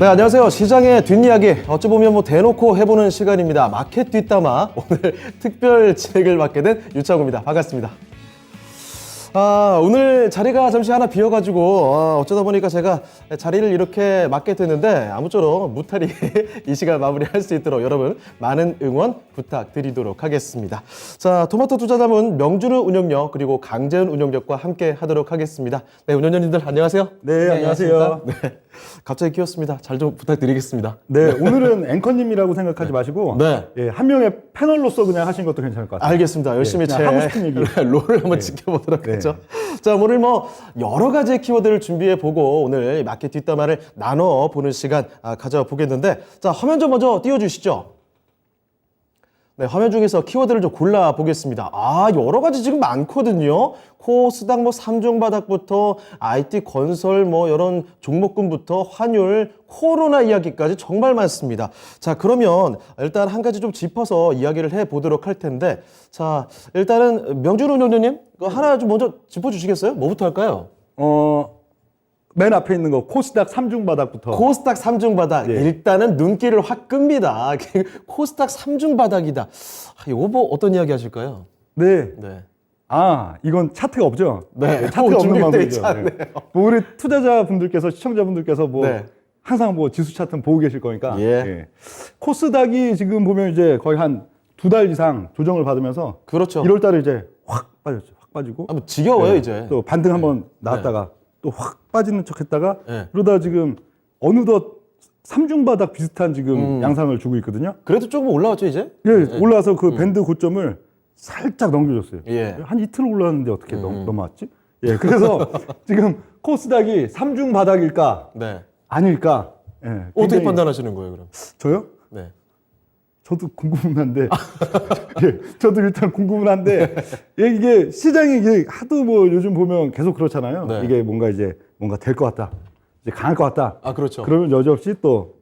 네, 안녕하세요. 시장의 뒷이야기 어찌 보면 뭐 대놓고 해보는 시간입니다. 마켓 뒷담화 오늘 특별 진행을 맡게 된 유창호입니다. 반갑습니다. 오늘 자리가 잠시 하나 비어가지고 어쩌다 보니까 제가 자리를 이렇게 맡게 됐는데 아무쪼록 무탈히 이 시간 마무리할 수 있도록 여러분 많은 응원 부탁드리도록 하겠습니다. 자, 토마토 투자자문 명준우 운영력 그리고 강재은 운영력과 함께 하도록 하겠습니다. 네, 운영력님들 안녕하세요. 네, 안녕하세요. 네, 갑자기 끼웠습니다. 잘 좀 부탁드리겠습니다. 네, 오늘은 앵커님이라고 생각하지 마시고 네. 예, 한 명의 패널로서 그냥 하신 것도 괜찮을 것 같아요. 알겠습니다. 열심히 네, 제 하고 싶은 얘기. 롤을 한번 지켜보도록 네. 하죠. 자, 오늘 뭐 여러 가지 키워드를 준비해 보고 오늘 마켓 뒷담화를 나눠 보는 시간 가져보겠는데, 자, 화면 좀 먼저 띄워주시죠. 네, 화면 중에서 키워드를 좀 골라 보겠습니다. 여러 가지 지금 많거든요. 코스닥 뭐 3종 바닥부터 IT 건설 뭐 이런 종목군부터 환율, 코로나 이야기까지 정말 많습니다. 자, 그러면 일단 한 가지 좀 짚어서 이야기를 해 보도록 할 텐데, 자, 일단은 명준우 운영님 하나 좀 먼저 짚어 주시겠어요? 뭐부터 할까요? 맨 앞에 있는 거 코스닥 3중 바닥부터. 코스닥 3중 바닥. 예. 일단은 눈길을 확 끕니다. 코스닥 3중 바닥이다. 이거 뭐 어떤 이야기 하실까요? 네. 네. 이건 차트가 없죠? 네, 차트가 없는 준비되어 있지 방법이죠. 않네요. 뭐 우리 투자자분들께서, 시청자분들께서 뭐 네. 항상 뭐 지수 차트는 보고 계실 거니까. 예. 코스닥이 지금 보면 이제 거의 한 2달 이상 조정을 받으면서 그렇죠. 1월 달에 이제 확 빠졌죠. 확 빠지고. 뭐 지겨워요, 네. 이제. 또 반등 한번 나왔다가 또 확 빠지는 척 했다가 네. 그러다 지금 어느덧 3중 바닥 비슷한 지금 양상을 주고 있거든요. 그래도 조금 올라왔죠, 이제? 예, 올라와서 그 밴드 고점을 살짝 넘겨줬어요. 예. 한 이틀 올랐는데 어떻게 넘어왔지? 예, 그래서 지금 코스닥이 3중 바닥일까 네. 아닐까? 예, 어떻게 굉장히- 판단하시는 거예요, 그럼? 저요? 네. 저도 궁금은 한데, 예, 저도 일단 궁금은 한데, 예, 이게 시장이 이게 하도 뭐 요즘 보면 계속 그렇잖아요. 네. 이게 뭔가 될 것 같다. 이제 강할 것 같다. 그렇죠. 그러면 여지없이 또,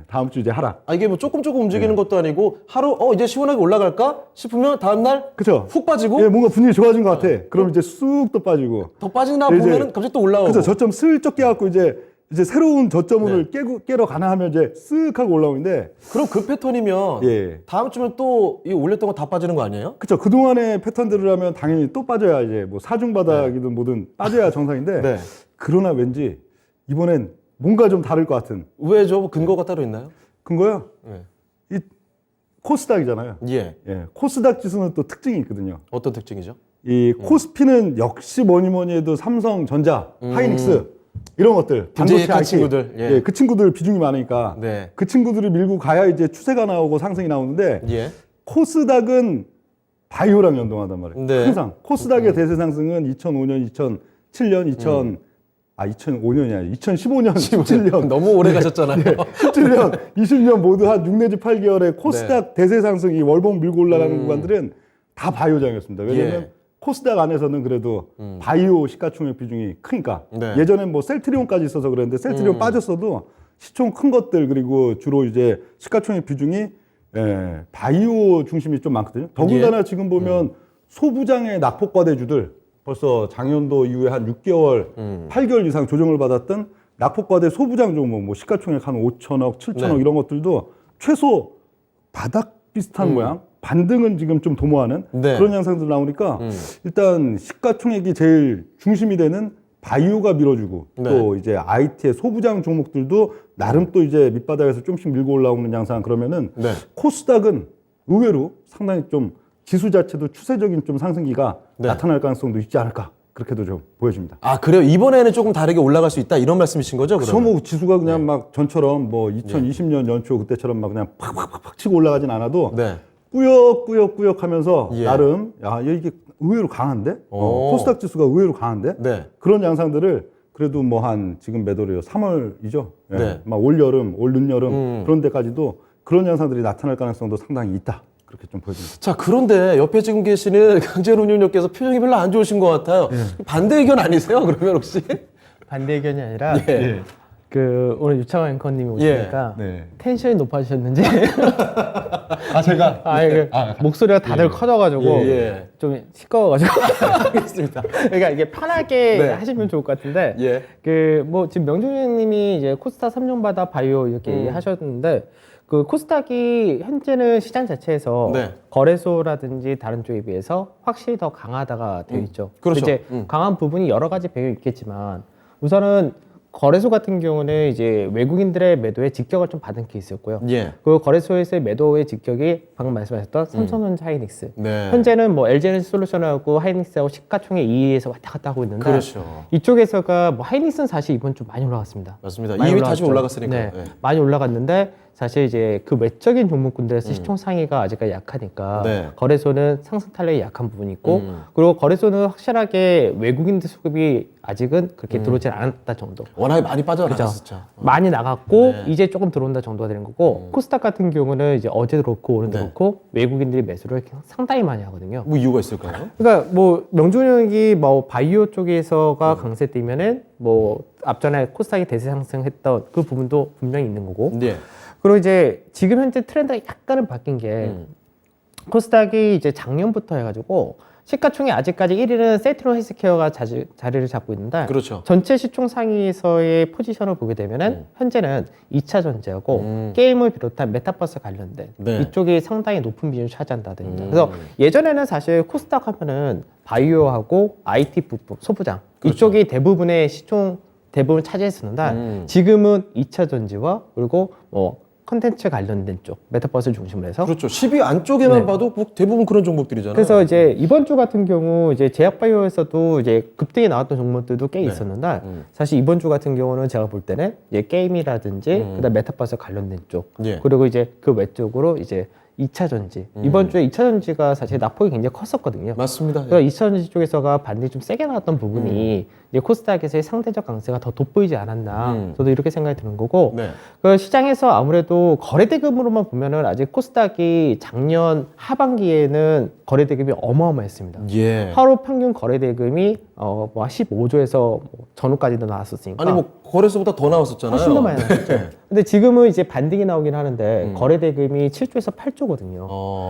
다음 주 이제 하락. 이게 뭐 조금 움직이는 것도 아니고 하루, 이제 시원하게 올라갈까 싶으면 다음날 그죠? 훅 빠지고 예, 뭔가 분위기 좋아진 것 같아. 그럼 이제 쑥 또 빠지고. 더 빠지나 이제- 보면은 갑자기 또 올라오고. 그죠? 저점 슬쩍 깨갖고 이제 새로운 저점을 깨러 가나 하면 이제 쓱 하고 올라오는데, 그럼 그 패턴이면 예. 다음 주면 또 이 올렸던 거 다 빠지는 거 아니에요? 그쵸. 그동안의 패턴들을 하면 당연히 또 빠져야 이제 뭐 사중 바닥이든 뭐든 빠져야 정상인데, 네. 그러나 왠지 이번엔 뭔가 좀 다를 것 같은 왜죠? 뭐 근거가 따로 있나요? 근거요. 네. 이 코스닥이잖아요. 예. 예. 코스닥 지수는 또 특징이 있거든요. 어떤 특징이죠? 이 코스피는 역시 뭐니 해도 삼성전자, 하이닉스 이런 것들, DJ 반도체 그 IT, 친구들, 예. 그 친구들 비중이 많으니까 네. 그 친구들을 밀고 가야 이제 추세가 나오고 상승이 나오는데, 예. 코스닥은 바이오랑 연동하단 말이에요. 네. 항상 코스닥의 대세 상승은 2005년, 2007년, 2005년이 아니라 2015년, 17년, 너무 오래 가셨잖아요. 17년, 20년 모두 한 6 내지 8개월의 코스닥 대세 상승이 월봉 밀고 올라가는 구간들은 다 바이오장이었습니다. 왜냐하면 예. 코스닥 안에서는 그래도 바이오 시가총액 비중이 크니까. 네. 예전엔 뭐 셀트리온까지 있어서 그랬는데 셀트리온 빠졌어도 시총 큰 것들, 그리고 주로 이제 시가총액 비중이 바이오 중심이 좀 많거든요. 더군다나 지금 보면 소부장의 낙폭과대주들, 벌써 작년도 이후에 한 6개월, 8개월 이상 조정을 받았던 낙폭과대 소부장 종목, 뭐 시가총액 한 5천억, 7천억 네. 이런 것들도 최소 바닥 비슷한 모양, 반등은 지금 좀 도모하는 네. 그런 양상들 나오니까 일단 시가총액이 제일 중심이 되는 바이오가 밀어주고, 네. 또 이제 IT의 소부장 종목들도 나름 또 이제 밑바닥에서 조금씩 밀고 올라오는 양상. 그러면은 네. 코스닥은 의외로 상당히 좀 지수 자체도 추세적인 좀 상승기가 네. 나타날 가능성도 있지 않을까, 그렇게도 좀 보여집니다. 그래요? 이번에는 조금 다르게 올라갈 수 있다 이런 말씀이신 거죠? 그래서 그러면? 뭐 지수가 그냥 막 전처럼 뭐 2020년 연초 그때처럼 막 그냥 팍팍팍 치고 올라가진 않아도 네. 꾸역꾸역 하면서 예. 나름 이게 의외로 강한데? 오. 코스닥 지수가 의외로 강한데? 네. 그런 양상들을 그래도 뭐 한 지금 몇 월이에요? 3월이죠? 네. 막 올여름, 올 늦여름 그런 데까지도 그런 양상들이 나타날 가능성도 상당히 있다. 그렇게 좀 보여집니다. 자, 그런데 옆에 지금 계시는 강재훈 운영력께서 표정이 별로 안 좋으신 것 같아요. 반대 의견 아니세요? 그러면 혹시? 반대 의견이 아니라 예. 오늘 유창환 앵커님이 오시니까 네. 텐션이 높아지셨는지 아 제가 목소리가 다들 커져가지고 예. 좀 시끄러워가지고 알겠습니다. 그러니까 이게 편하게 네. 하시면 좋을 것 같은데 예. 지금 명준님이 이제 코스닥 3종 바다 바이오 이렇게 하셨는데 그 코스닥이 현재는 시장 자체에서 네. 거래소라든지 다른 쪽에 비해서 확실히 더 강하다가 되어 있죠. 그렇죠. 이제 강한 부분이 여러 가지 배경이 있겠지만 우선은 거래소 같은 경우는 이제 외국인들의 매도에 직격을 좀 받은 케이스였고요. 예. 그 거래소에서의 매도의 직격이 방금 말씀하셨던 삼성전자 하이닉스. 네. 현재는 뭐 LG에너지 솔루션하고 하이닉스하고 시가총액 2위에서 왔다 갔다 하고 있는데 그렇죠. 이쪽에서가 뭐 하이닉스는 사실 이번 주 많이 올라갔습니다. 맞습니다. 많이 2위 다시 올라갔죠. 올라갔으니까. 네, 네. 많이 올라갔는데 사실 이제 그 외적인 종목군들에서 시총 상위가 아직까지 약하니까 네. 거래소는 상승 탄력이 약한 부분이 있고 그리고 거래소는 확실하게 외국인들 수급이 아직은 그렇게 들어오지 않았다 정도. 워낙에 많이 빠져나갔었죠. 많이 나갔고 네. 이제 조금 들어온다 정도가 되는 거고 코스닥 같은 경우는 이제 어제도 그렇고 오늘도 네. 그렇고 외국인들이 매수를 상당히 많이 하거든요. 뭐 이유가 있을까요? 그러니까 뭐 명준형이 뭐 바이오 쪽에서가 강세 뛰면은 뭐 앞전에 코스닥이 대세 상승했던 그 부분도 분명히 있는 거고. 네. 그리고 이제 지금 현재 트렌드가 약간은 바뀐 게 코스닥이 이제 작년부터 해가지고 시가총액 아직까지 1위는 세트로 헬스케어가 자리를 잡고 있는데 그렇죠. 전체 시총 상위에서의 포지션을 보게 되면은 현재는 2차 전지하고 게임을 비롯한 메타버스 관련된 네. 이쪽이 상당히 높은 비중을 차지한다든지 그래서 예전에는 사실 코스닥 하면은 바이오하고 IT 부품, 소부장 이쪽이 대부분의 시총 대부분 차지했었는데 지금은 2차 전지와 그리고 뭐 컨텐츠 관련된 쪽 메타버스를 중심으로 해서 그렇죠. 10위 안쪽에만 네. 봐도 뭐 대부분 그런 종목들이잖아요. 그래서 이제 이번 주 같은 경우 이제 제약바이오에서도 이제 급등이 나왔던 종목들도 꽤 네. 있었는데 사실 이번 주 같은 경우는 제가 볼 때는 이제 게임이라든지 그다음 메타버스 관련된 쪽 예. 그리고 이제 그 외쪽으로 이제 2차 전지 이번 주에 2차 전지가 사실 낙폭이 굉장히 컸었거든요. 맞습니다. 그래서 2차 전지 쪽에서가 반등이 좀 세게 나왔던 부분이 이제 코스닥에서의 상대적 강세가 더 돋보이지 않았나 저도 이렇게 생각이 드는 거고 네. 그 시장에서 아무래도 거래대금으로만 보면은 아직 코스닥이 작년 하반기에는 거래대금이 어마어마했습니다. 예. 하루 평균 거래대금이 뭐 15조에서 전후까지도 나왔었으니까 아니 뭐 거래소보다 더 나왔었잖아요. 훨씬 더 많이 나왔죠. 근데 지금은 이제 반등이 나오긴 하는데 거래대금이 7조에서 8조거든요.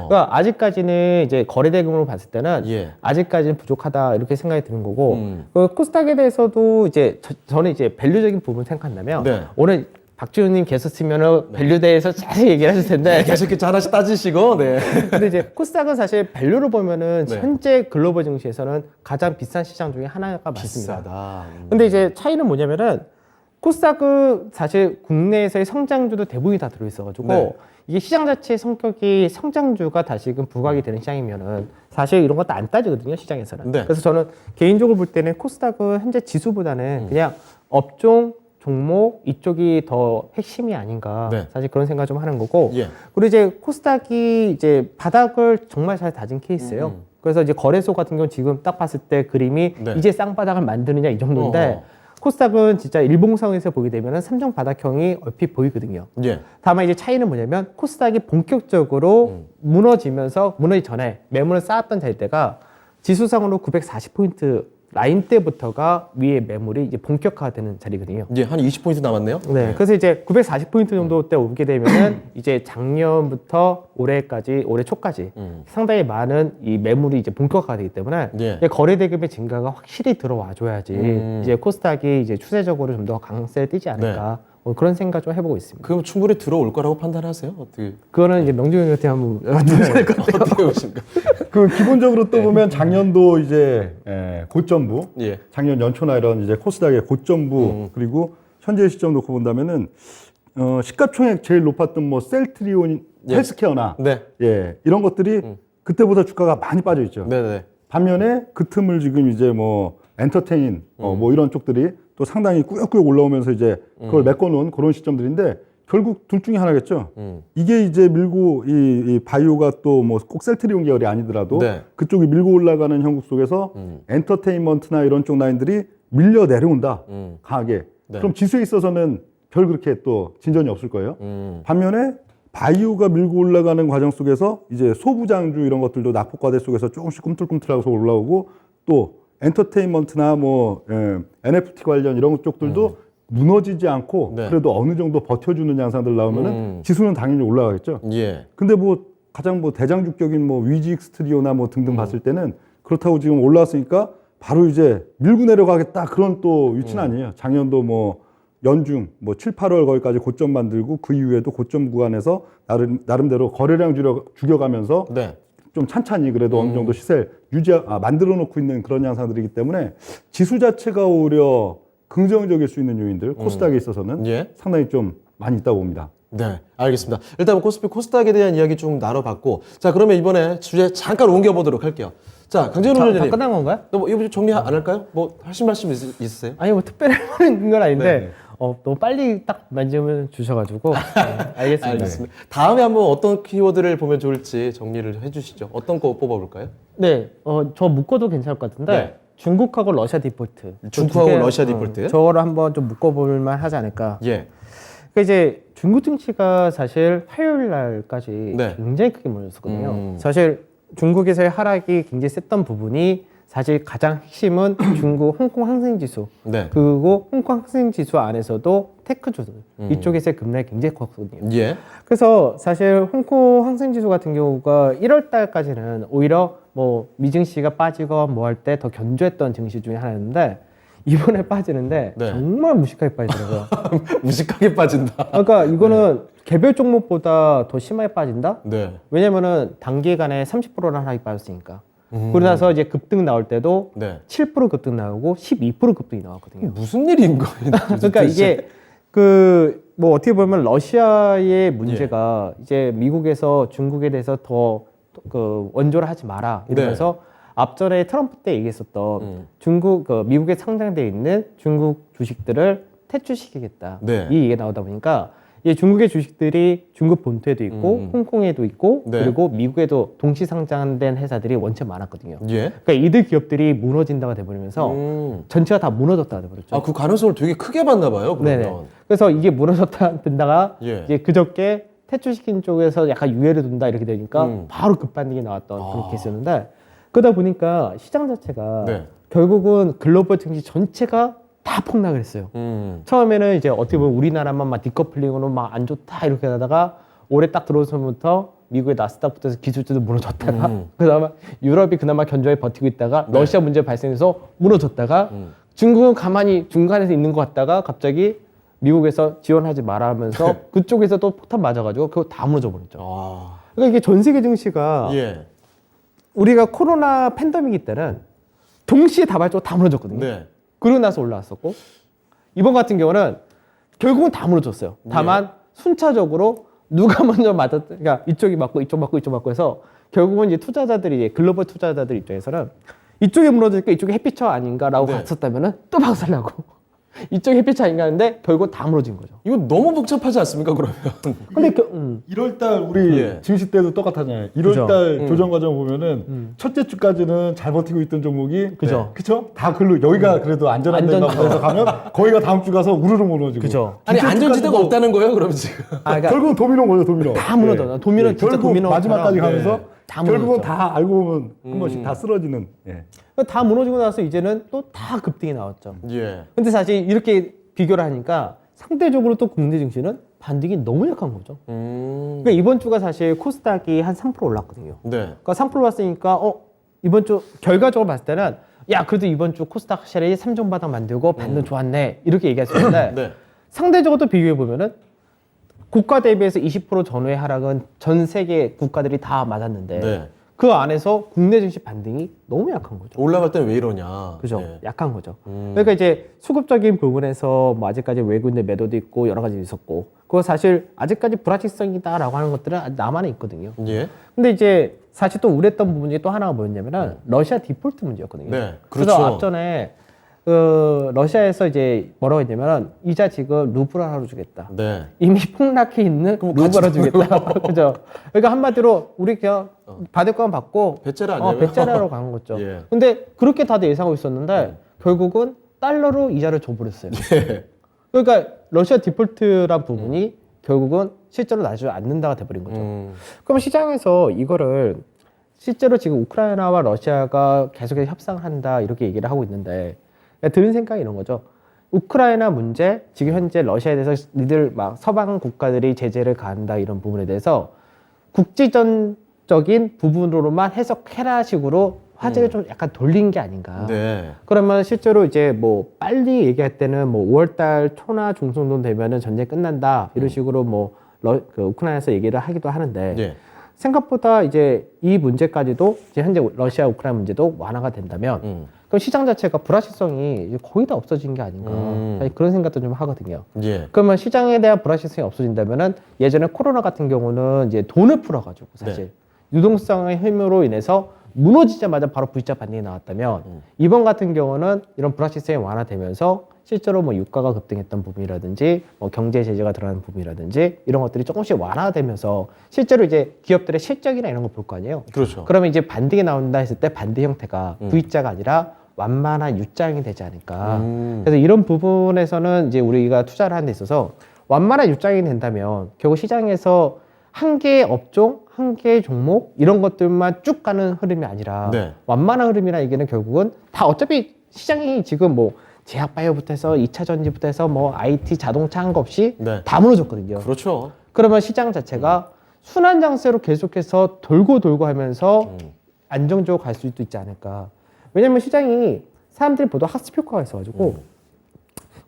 그러니까 아직까지는 이제 거래대금으로 봤을 때는 예. 아직까지는 부족하다 이렇게 생각이 드는 거고 그 코스닥에 대해서도 이제 저는 이제 밸류적인 부분 생각한다면 네. 오늘 박지훈님 계셨으면은 밸류대에서 자세히 얘기를 하실 텐데 계속 이렇게 하나씩 따지시고, 네. 근데 이제 코스닥은 사실 밸류로 보면은 네. 현재 글로벌 증시에서는 가장 비싼 시장 중에 하나가 맞습니다. 비싸다. 근데 이제 차이는 뭐냐면은 코스닥은 사실 국내에서의 성장주도 대부분이 다 들어있어가지고 네. 이게 시장 자체의 성격이 성장주가 다시금 부각이 되는 시장이면은 사실 이런 것도 안 따지거든요 시장에서는. 네. 그래서 저는 개인적으로 볼 때는 코스닥은 현재 지수보다는 그냥 업종 종목 이쪽이 더 핵심이 아닌가 네. 사실 그런 생각 좀 하는 거고 예. 그리고 이제 코스닥이 이제 바닥을 정말 잘 다진 케이스예요. 그래서 이제 거래소 같은 경우 지금 딱 봤을 때 그림이 네. 이제 쌍바닥을 만드느냐 이 정도인데 코스닥은 진짜 일봉상에서 보게 되면 3종 바닥형이 얼핏 보이거든요. 예. 다만 이제 차이는 뭐냐면 코스닥이 본격적으로 무너지면서 무너지기 전에 매물을 쌓았던 자리대가 지수상으로 940포인트 라인 때부터가 위에 매물이 이제 본격화되는 자리거든요. 이제 한 20포인트 남았네요. 네, 그래서 이제 940포인트 정도 때 오게 되면은 이제 작년부터 올해까지, 올해 초까지 상당히 많은 이 매물이 이제 본격화가 되기 때문에 예. 이제 거래대금의 증가가 확실히 들어와 줘야지 이제 코스닥이 이제 추세적으로 좀 더 강세를 띠지 않을까 뭐 그런 생각 좀 해보고 있습니다. 그럼 충분히 들어올 거라고 판단하세요? 어떻게? 그거는 이제 명중 형한테 한번 여쭤봐야 될 것 같아요. 어떻게 보십니까? 그 기본적으로 또 보면 작년도 이제 고점부, 예. 작년 연초나 이런 이제 코스닥의 고점부 그리고 현재 시점 놓고 본다면은 시가총액 제일 높았던 뭐 셀트리온, 예. 헬스케어나 네. 예 이런 것들이 그때보다 주가가 많이 빠져 있죠. 네네. 반면에 그 틈을 지금 이제 뭐 엔터테인 뭐 이런 쪽들이 또 상당히 꾸역꾸역 올라오면서 이제 그걸 메꿔놓은 그런 시점들인데 결국 둘 중에 하나겠죠. 이게 이제 밀고 이 바이오가 또 뭐 꼭 셀트리온 계열이 아니더라도 네. 그쪽이 밀고 올라가는 형국 속에서 엔터테인먼트나 이런 쪽 라인들이 밀려 내려온다 강하게. 네. 그럼 지수에 있어서는 별 그렇게 또 진전이 없을 거예요. 반면에 바이오가 밀고 올라가는 과정 속에서 이제 소부장주 이런 것들도 낙폭과대 속에서 조금씩 꿈틀꿈틀하고 올라오고 또 엔터테인먼트나 뭐 NFT 관련 이런 쪽들도 무너지지 않고 네. 그래도 어느 정도 버텨주는 양상들 나오면은 지수는 당연히 올라가겠죠. 예. 근데 뭐 가장 뭐 대장주격인 뭐 위직 스튜디오나 뭐 등등 봤을 때는 그렇다고 지금 올라왔으니까 바로 이제 밀고 내려가겠다 그런 또 위치는 아니에요. 작년도 뭐 연중 뭐 7, 8월 거기까지 고점 만들고 그 이후에도 고점 구간에서 나름대로 거래량 죽여가면서 네. 좀 찬찬히 그래도 어느 정도 시세를 만들어 놓고 있는 그런 양상들이기 때문에 지수 자체가 오히려 긍정적일 수 있는 요인들 코스닥에 있어서는 예. 상당히 좀 많이 있다고 봅니다. 네, 알겠습니다. 일단 뭐 코스피 코스닥에 대한 이야기 좀 나눠봤고, 자 그러면 이번에 주제 잠깐 옮겨보도록 할게요. 자 강재훈 다 원장님, 끝난 건가요? 뭐 이거 정리 안 할까요? 뭐 하실 말씀 있으세요? 아니 뭐 특별히 하는 건 아닌데 네. 너무 빨리 딱 말씀을 주셔가지고 알겠습니다. 알겠습니다. 다음에 한번 어떤 키워드를 보면 좋을지 정리를 해주시죠. 어떤 거 뽑아볼까요? 네, 저 묶어도 괜찮을 것 같은데 네. 중국하고 러시아 디폴트. 중국하고 두 개, 러시아 디폴트. 저거를 한번 좀 묶어볼만 하지 않을까. 예. 그러니까 이제 중국 증시가 사실 화요일 날까지 네. 굉장히 크게 몰렸었거든요. 사실 중국에서의 하락이 굉장히 셌던 부분이 사실 가장 핵심은 중국 홍콩 항생지수 네. 그리고 홍콩 항생지수 안에서도 테크주들 이쪽에서의 급락이 굉장히 컸거든요. 예. 그래서 사실 홍콩 항생지수 같은 경우가 1월 달까지는 오히려 뭐 미증시가 빠지고 뭐 할 때 더 견조했던 증시 중에 하나였는데 이번에 빠지는데 네. 정말 무식하게 빠지더라고요. 무식하게 빠진다. 그러니까 이거는 개별 종목보다 더 심하게 빠진다? 네. 왜냐면은 단기간에 30%나 하락이 빠졌으니까. 그러고 나서 이제 급등 나올 때도 네. 7% 급등 나오고 12% 급등이 나왔거든요. 무슨 일인 거예요? 그러니까 이게 뭐 어떻게 보면 러시아의 문제가 이제 미국에서 중국에 대해서 더 원조를 하지 마라 이러면서 앞전에 트럼프 때 얘기했었던 미국에 상장돼 있는 중국 주식들을 퇴출시키겠다. 네. 이 얘기가 나오다 보니까 이제 중국의 주식들이 중국 본토에도 있고 홍콩에도 있고 네. 그리고 미국에도 동시 상장된 회사들이 원체 많았거든요. 예. 그러니까 이들 기업들이 무너진다가 돼버리면서 전체가 다 무너졌다가 돼버렸죠. 아, 그 가능성을 되게 크게 봤나 봐요. 그러면. 네네. 그래서 이게 무너졌다 된다가 예. 이제 그저께 퇴출시킨 쪽에서 약간 유예를 둔다 이렇게 되니까 바로 급반등이 나왔던 그런 케이스였는데 그러다 보니까 시장 자체가 네. 결국은 글로벌 증시 전체가 다 폭락을 했어요. 처음에는 이제 어떻게 보면 우리나라만 막 디커플링으로 막 안 좋다 이렇게 하다가 올해 딱 들어서부터 미국의 나스닥부터 해서 기술주도 무너졌다가 그다음에 유럽이 그나마 견조하게 버티고 있다가 러시아 문제 발생해서 무너졌다가 중국은 가만히 중간에서 있는 것 같다가 갑자기 미국에서 지원하지 마라 하면서 그쪽에서 또 폭탄 맞아가지고 그거 다 무너져 버렸죠. 아. 그러니까 이게 전 세계 증시가 예. 우리가 코로나 팬데믹 때는 동시에 다발적으로 다 무너졌거든요. 네. 그러고 나서 올라왔었고 이번 같은 경우는 결국은 다 무너졌어요. 다만 순차적으로 누가 먼저 그러니까 이쪽이 맞고 이쪽 맞고 이쪽 맞고 해서 결국은 이제 투자자들이 글로벌 투자자들 입장에서는 이쪽에 무너지니까 이쪽이 햇빛이 아닌가라고 네. 갔었다면은 또 박살나고 이쪽이 햇빛이 아닌가 하는데 결국 다 무너진 거죠. 이거 너무 복잡하지 않습니까, 그러면? 근데 1월달 우리 예. 증시 때도 똑같았잖아요. 1월달 조정 과정 보면은 첫째 주까지는 잘 버티고 있던 종목이 그죠. 그쵸? 다 글로 여기가 그래도 안전한 데인가 보다 가면 거기가 다음 주 가서 우르르 무너지고. 그죠. 아니 둘째 안전지대가 주까지도 없다는 거예요, 그러면 지금? 그러니까 결국은 도미노인 거죠, 도미노. 다 무너져. 도미노 진짜 결국 도미노처럼. 마지막까지 가면서 다 결국은 무너졌죠. 다 알고 보면 한 번씩 다 쓰러지는. 예. 다 무너지고 나서 이제는 또 다 급등이 나왔죠. 예. 근데 사실 이렇게 비교를 하니까 상대적으로 또 국내 증시는 반등이 너무 약한 거죠. 그러니까 이번 주가 사실 코스닥이 한 3% 올랐거든요. 네. 그러니까 3% 올랐으니까 이번 주 결과적으로 봤을 때는 야 그래도 이번 주 코스닥 확실히 3종 바닥 만들고 반등 좋았네 이렇게 얘기할 수 있는데 네. 상대적으로 또 비교해 보면은 국가 대비해서 20% 전후의 하락은 전 세계 국가들이 다 맞았는데 네. 그 안에서 국내 증시 반등이 너무 약한 거죠. 올라갈 때는 왜 이러냐. 그죠? 예. 약한 거죠. 그러니까 이제 수급적인 부분에서 뭐 아직까지 외국인의 매도도 있고 여러 가지 있었고, 그거 사실 아직까지 불확실성이다라고 하는 것들은 남아는 있거든요. 예. 근데 이제 사실 또 우려했던 부분 중에 또 하나가 뭐였냐면은 러시아 디폴트 문제였거든요. 네, 그래서 그렇죠. 앞전에 러시아에서 이제 뭐라고 했냐면 이자 지금 루블화로 주겠다. 네. 이미 폭락해 있는 루블화로 주겠다. 그죠? 그러니까 한마디로 우리 그냥 받을 거만 받고 배째라 아니에요? 배째라로 가는 거죠. 예. 근데 그렇게 다들 예상하고 있었는데 결국은 달러로 이자를 줘버렸어요. 네. 그러니까 러시아 디폴트란 부분이 결국은 실제로 나지 않는다가 돼버린 거죠. 그럼 시장에서 이거를 실제로 지금 우크라이나와 러시아가 계속해서 협상을 한다 이렇게 얘기를 하고 있는데 들은 생각이 이런 거죠. 우크라이나 문제, 지금 현재 러시아에 대해서 니들 막 서방 국가들이 제재를 가한다 이런 부분에 대해서 국지전적인 부분으로만 해석해라 식으로 화제를 좀 약간 돌린 게 아닌가. 네. 그러면 실제로 이제 뭐 빨리 얘기할 때는 뭐 5월달 초나 중순 되면은 전쟁 끝난다 이런 식으로 뭐 그 우크라이나에서 얘기를 하기도 하는데 예. 생각보다 이제 이 문제까지도 이제 현재 러시아 우크라이나 문제도 완화가 된다면 그럼 시장 자체가 불확실성이 이제 거의 다 없어진 게 아닌가 사실 그런 생각도 좀 하거든요. 예. 그러면 시장에 대한 불확실성이 없어진다면은 예전에 코로나 같은 경우는 이제 돈을 풀어가지고 사실 유동성의 힘으로 인해서 무너지자마자 바로 V자 반등이 나왔다면 이번 같은 경우는 이런 불확실성이 완화되면서 실제로 뭐 유가가 급등했던 부분이라든지 뭐 경제 제재가 들어가는 부분이라든지 이런 것들이 조금씩 완화되면서 실제로 이제 기업들의 실적이나 이런 걸 볼 거 아니에요. 그렇죠. 그러면 이제 반등이 나온다 했을 때 반등 형태가 V자가 아니라 완만한 U장이 되지 않을까. 그래서 이런 부분에서는 이제 우리가 투자를 하는 데 있어서 완만한 U장이 된다면 결국 시장에서 한 개의 업종, 한 개의 종목 이런 것들만 쭉 가는 흐름이 아니라 네. 완만한 흐름이라 얘기는 결국은 다 어차피 시장이 지금 뭐 제약 바이오부터 해서 2차 전지부터 해서 뭐 IT 자동차 한 거 없이 네. 다 무너졌거든요. 그렇죠. 그러면 시장 자체가 순환 장세로 계속해서 돌고 하면서 안정적으로 갈 수도 있지 않을까. 왜냐면 시장이 사람들이 보통 학습 효과가 있어가지고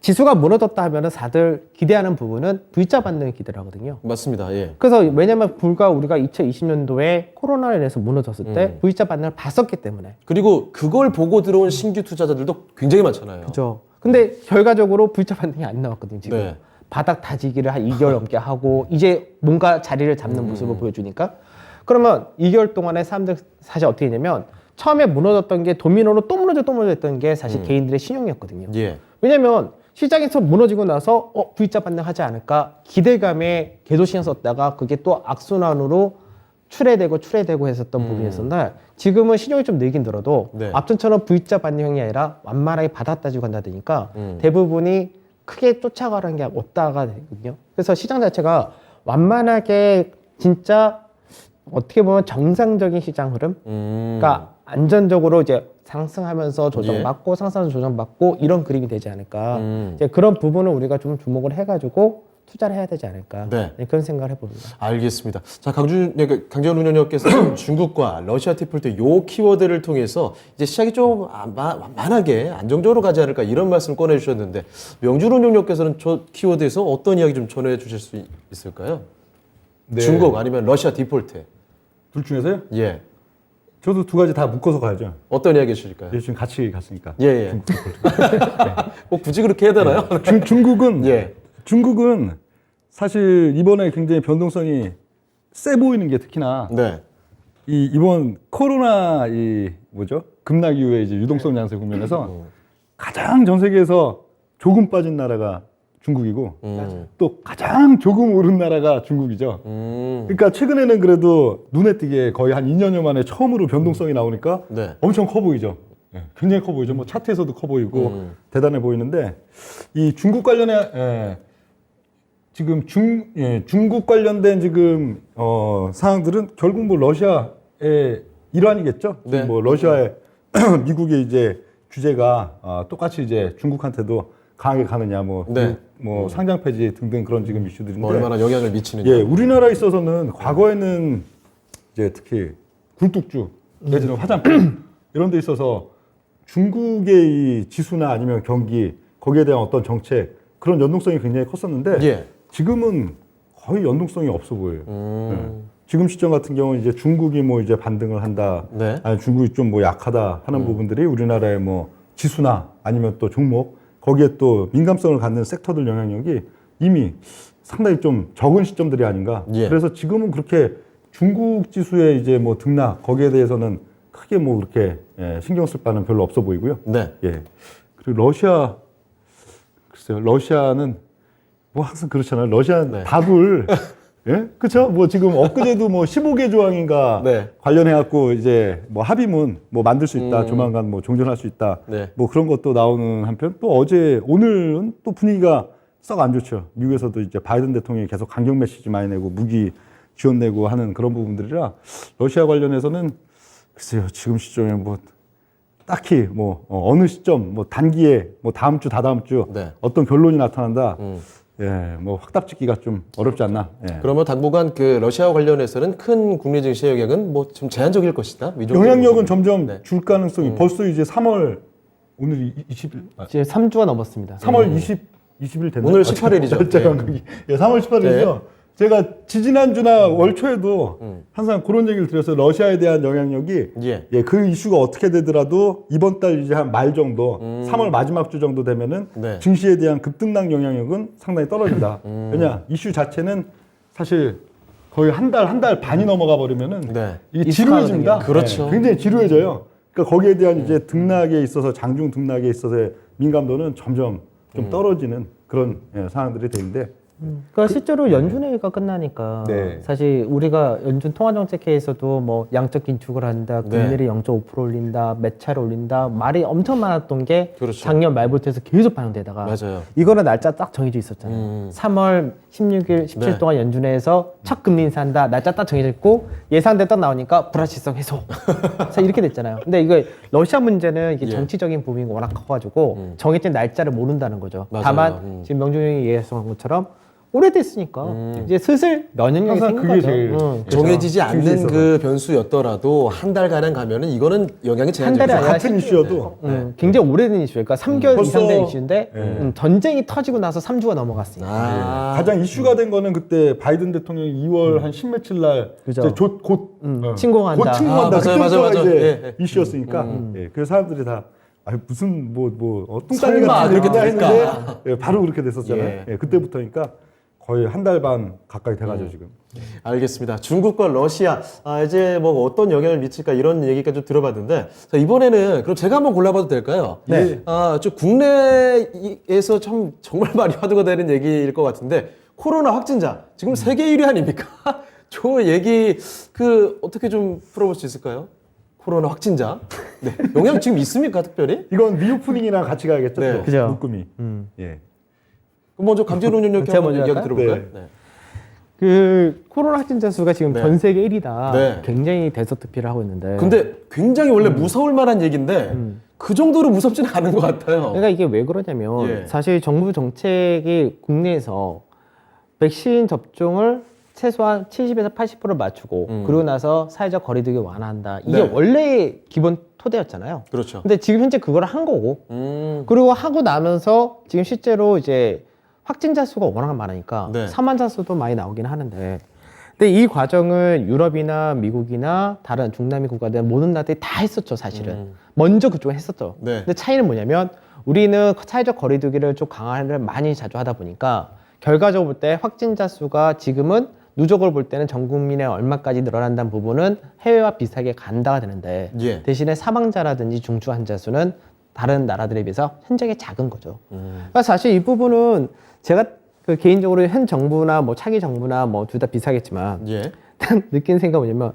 지수가 무너졌다 하면은 다들 기대하는 부분은 V자 반등을 기대를 하거든요. 맞습니다. 예. 그래서 왜냐면 불과 우리가 2020년도에 코로나로 인해서 무너졌을 때 V자 반등을 봤었기 때문에. 그리고 그걸 보고 들어온 신규 투자자들도 굉장히 많잖아요. 그죠. 근데 결과적으로 V자 반등이 안 나왔거든요, 지금. 네. 바닥 다지기를 한 2개월 넘게 하고 이제 뭔가 자리를 잡는 모습을 보여주니까 그러면 2개월 동안에 사람들 사실 어떻게 했냐면 처음에 무너졌던 게 도미노로 또 무너졌던 게 사실 개인들의 신용이었거든요. 예. 왜냐면 시장에서 무너지고 나서 V자 반등하지 않을까 기대감에 계속 썼다가 그게 또 악순환으로 출회되고 했었던 부분이었었는데 지금은 신용이 좀 늘긴 들어도 네. 앞전처럼 V자 반등형이 아니라 완만하게 바닥 따지고 간다 되니까 대부분이 크게 쫓아가는 게 없다가 되거든요. 그래서 시장 자체가 완만하게 진짜 어떻게 보면 정상적인 시장 흐름, 그러니까 안전적으로 이제 상승하면서 조정받고 상승하면서 조정받고 이런 그림이 되지 않을까. 이제 그런 부분을 우리가 좀 주목을 해가지고 투자를 해야 되지 않을까. 네. 네, 그런 생각을 해봅니다. 알겠습니다. 자, 강재원 운영위원께서 중국과 러시아 디폴트 요 키워드를 통해서 이제 시작이 좀 만하게 안정적으로 가지 않을까 이런 말씀 꺼내주셨는데 명준 운영위원께서는 저 키워드에서 어떤 이야기 좀 전해주실 수 있을까요? 네. 중국 아니면 러시아 디폴트. 둘 중에서요? 예. 저도 두 가지 다 묶어서 가야죠. 어떤 이야기 주실까요? 지금 같이 갔으니까. 예, 예. 꼭 굳이 그렇게 해야 되나요? 중국은 예. 중국은 사실 이번에 굉장히 변동성이 세 보이는 게 특히나 네. 이번 코로나 급락 이후에 이제 유동성 장세 국면에서 가장 전 세계에서 조금 빠진 나라가 중국이고 또 가장 조금 오른 나라가 중국이죠. 그러니까 최근에는 그래도 눈에 띄게 거의 한 2년여 만에 처음으로 변동성이 나오니까 네. 엄청 커 보이죠. 굉장히 커 보이죠. 뭐 차트에서도 커 보이고 대단해 보이는데 이 중국 관련해 지금 중국 관련된 지금 사항들은 결국 뭐 러시아의 일환이겠죠. 네. 뭐 러시아의 미국의 이제 규제가 똑같이 이제 중국한테도 강하게 가느냐 뭐 상장 폐지 등등 그런 지금 이슈들인데 뭐 얼마나 영향을 미치는지. 예, 우리나라에 있어서는 과거에는 이제 특히 굴뚝주 내지는 화장품 이런 데 있어서 중국의 이 지수나 아니면 경기 거기에 대한 어떤 정책 그런 연동성이 굉장히 컸었는데 예. 지금은 거의 연동성이 없어 보여요. 예. 지금 시점 같은 경우는 이제 중국이 뭐 이제 반등을 한다, 네. 아니 중국이 좀 뭐 약하다 하는 부분들이 우리나라의 뭐 지수나 아니면 또 종목 거기에 또 민감성을 갖는 섹터들 영향력이 이미 상당히 좀 적은 시점들이 아닌가. 예. 그래서 지금은 그렇게 중국 지수의 이제 뭐 등락 거기에 대해서는 크게 뭐 그렇게 신경 쓸 바는 별로 없어 보이고요. 네. 예. 그리고 러시아 글쎄요. 러시아는 뭐 항상 그렇잖아요. 러시아 네. 답을 예? 그렇죠? 뭐 지금 엊그제도 뭐 15개 조항인가 네. 관련해 갖고 이제 뭐 합의문 뭐 만들 수 있다. 조만간 뭐 종전할 수 있다. 네. 뭐 그런 것도 나오는 한편 또 오늘은 또 분위기가 썩 안 좋죠. 미국에서도 이제 바이든 대통령이 계속 강경 메시지 많이 내고 무기 지원 내고 하는 그런 부분들이라 러시아 관련해서는 글쎄요. 지금 시점에 뭐 딱히 뭐 어느 시점 뭐 단기에 뭐 다음 주 다다음 주 네. 어떤 결론이 나타난다. 예, 뭐 확답짓기가 좀 어렵지 않나. 예. 그러면 당분간 그 러시아와 관련해서는 큰 국내 증시 영향은 뭐 좀 제한적일 것이다. 이 정도 영향력은 보시면. 점점 네. 줄 가능성이 벌써 이제 3월 오늘 20일 이제 3주가 넘었습니다. 3월 20일 됐나요? 오늘 18일이죠. 날짜 네. 감각이. 예, 3월 18일이죠. 제가 지지난주나 월 초에도 항상 그런 얘기를 드렸어요. 러시아에 대한 영향력이 예. 예, 그 이슈가 어떻게 되더라도 이번 달 이제 한 말 정도, 3월 마지막 주 정도 되면은 네. 증시에 대한 급등락 영향력은 상당히 떨어진다. 왜냐, 이슈 자체는 사실 거의 한 달 반이 넘어가 버리면은 네. 이게 지루해집니다. 그렇죠. 예, 굉장히 지루해져요. 그러니까 거기에 대한 이제 등락에 있어서 장중 등락에 있어서의 민감도는 점점 좀 떨어지는 그런 예, 상황들이 되는데 그러니까 실제로 연준회의가 끝나니까 네. 사실 우리가 연준 통화정책회의에서도 뭐 양적 긴축을 한다, 네. 금리를 0.5% 올린다, 매차를 올린다 말이 엄청 많았던 게 그렇죠. 작년 말부터 해서 계속 반영되다가 맞아요. 이거는 날짜 딱 정해져 있었잖아요. 3월 16일, 17일 네. 동안 연준회에서 첫 금리 인사한다, 날짜 딱 정해져 있고 예상대 딱 나오니까 불확실성 해소. 자, 이렇게 됐잖아요. 근데 이거 러시아 문제는 이게 예. 정치적인 부분이 워낙 커가지고 정해진 날짜를 모른다는 거죠. 맞아요. 다만 지금 명준형이 얘기했던 것처럼 오래됐으니까 이제 슬슬 면역력이 항상 생긴 그게 거죠. 제일 정해지지 않는 증시에서. 그 변수였더라도 한 달가량 가면은 이거는 영향이 한 달이 제한적이죠. 아니라 같은 이슈여도 굉장히 오래된 이슈예요. 그러니까 3개월 벌써- 이상 된 이슈인데 예. 전쟁이 터지고 나서 3주가 넘어갔으니까. 아, 가장 이슈가 된 거는 그때 바이든 대통령이 2월 한 10며칠 날 그죠. 이제 곧 침공한다. 곧 침공한다. 아, 맞아요, 그때부터가 맞아요. 이제 예, 예. 이슈였으니까 예, 그래서 사람들이 다 무슨 뚱딴지 설마 같은 그렇게 얘기다 될까? 했는데 예, 바로 그렇게 됐었잖아요. 예. 예, 그때부터니까 거의 한 달 반 가까이 돼가지고 지금. 알겠습니다. 중국과 러시아 이제 뭐 어떤 영향을 미칠까 이런 얘기까지 좀 들어봤는데 자, 이번에는 그럼 제가 한번 골라봐도 될까요? 네. 좀 국내에서 참 정말 많이 화두가 되는 얘기일 것 같은데 코로나 확진자 지금 세계 1위 아닙니까? 저 얘기 그 어떻게 좀 풀어볼 수 있을까요? 코로나 확진자 네. 영향 지금 있습니까 특별히? 이건 리오프닝이랑 같이 가야겠죠. 네. 또, 그죠. 묶음이. 예. 그럼 먼저 강진훈 의원님께 제가 한번 먼저 이야기 할까요? 들어볼까요? 네. 그 코로나 확진자 수가 지금 네. 전 세계 1위다. 네. 굉장히 대서특필을 하고 있는데. 근데 굉장히 원래 무서울 만한 얘기인데 그 정도로 무섭지는 않은 것 같아요. 그러니까 이게 왜 그러냐면 예. 사실 정부 정책이 국내에서 백신 접종을 최소한 70에서 80% 맞추고 그러고 나서 사회적 거리두기 완화한다. 이게 네. 원래 기본 토대였잖아요. 그렇죠. 근데 지금 현재 그걸 한 거고 그리고 하고 나면서 지금 실제로 이제 확진자 수가 워낙 많으니까 네. 사망자 수도 많이 나오긴 하는데 근데 이 과정은 유럽이나 미국이나 다른 중남미 국가들 모든 나라들이 다 했었죠 사실은 먼저 그쪽은 했었죠. 네. 근데 차이는 뭐냐면 우리는 사회적 거리두기를 좀 강화를 많이 자주 하다 보니까 결과적으로 볼 때 확진자 수가 지금은 누적을 볼 때는 전 국민의 얼마까지 늘어난다는 부분은 해외와 비슷하게 간다가 되는데 예. 대신에 사망자라든지 중증 환자 수는 다른 나라들에 비해서 현저하게 작은 거죠. 그러니까 사실 이 부분은 제가 그 개인적으로 현 정부나 뭐 차기 정부나 뭐 둘 다 비슷하겠지만 예. 느낀 생각은 뭐냐면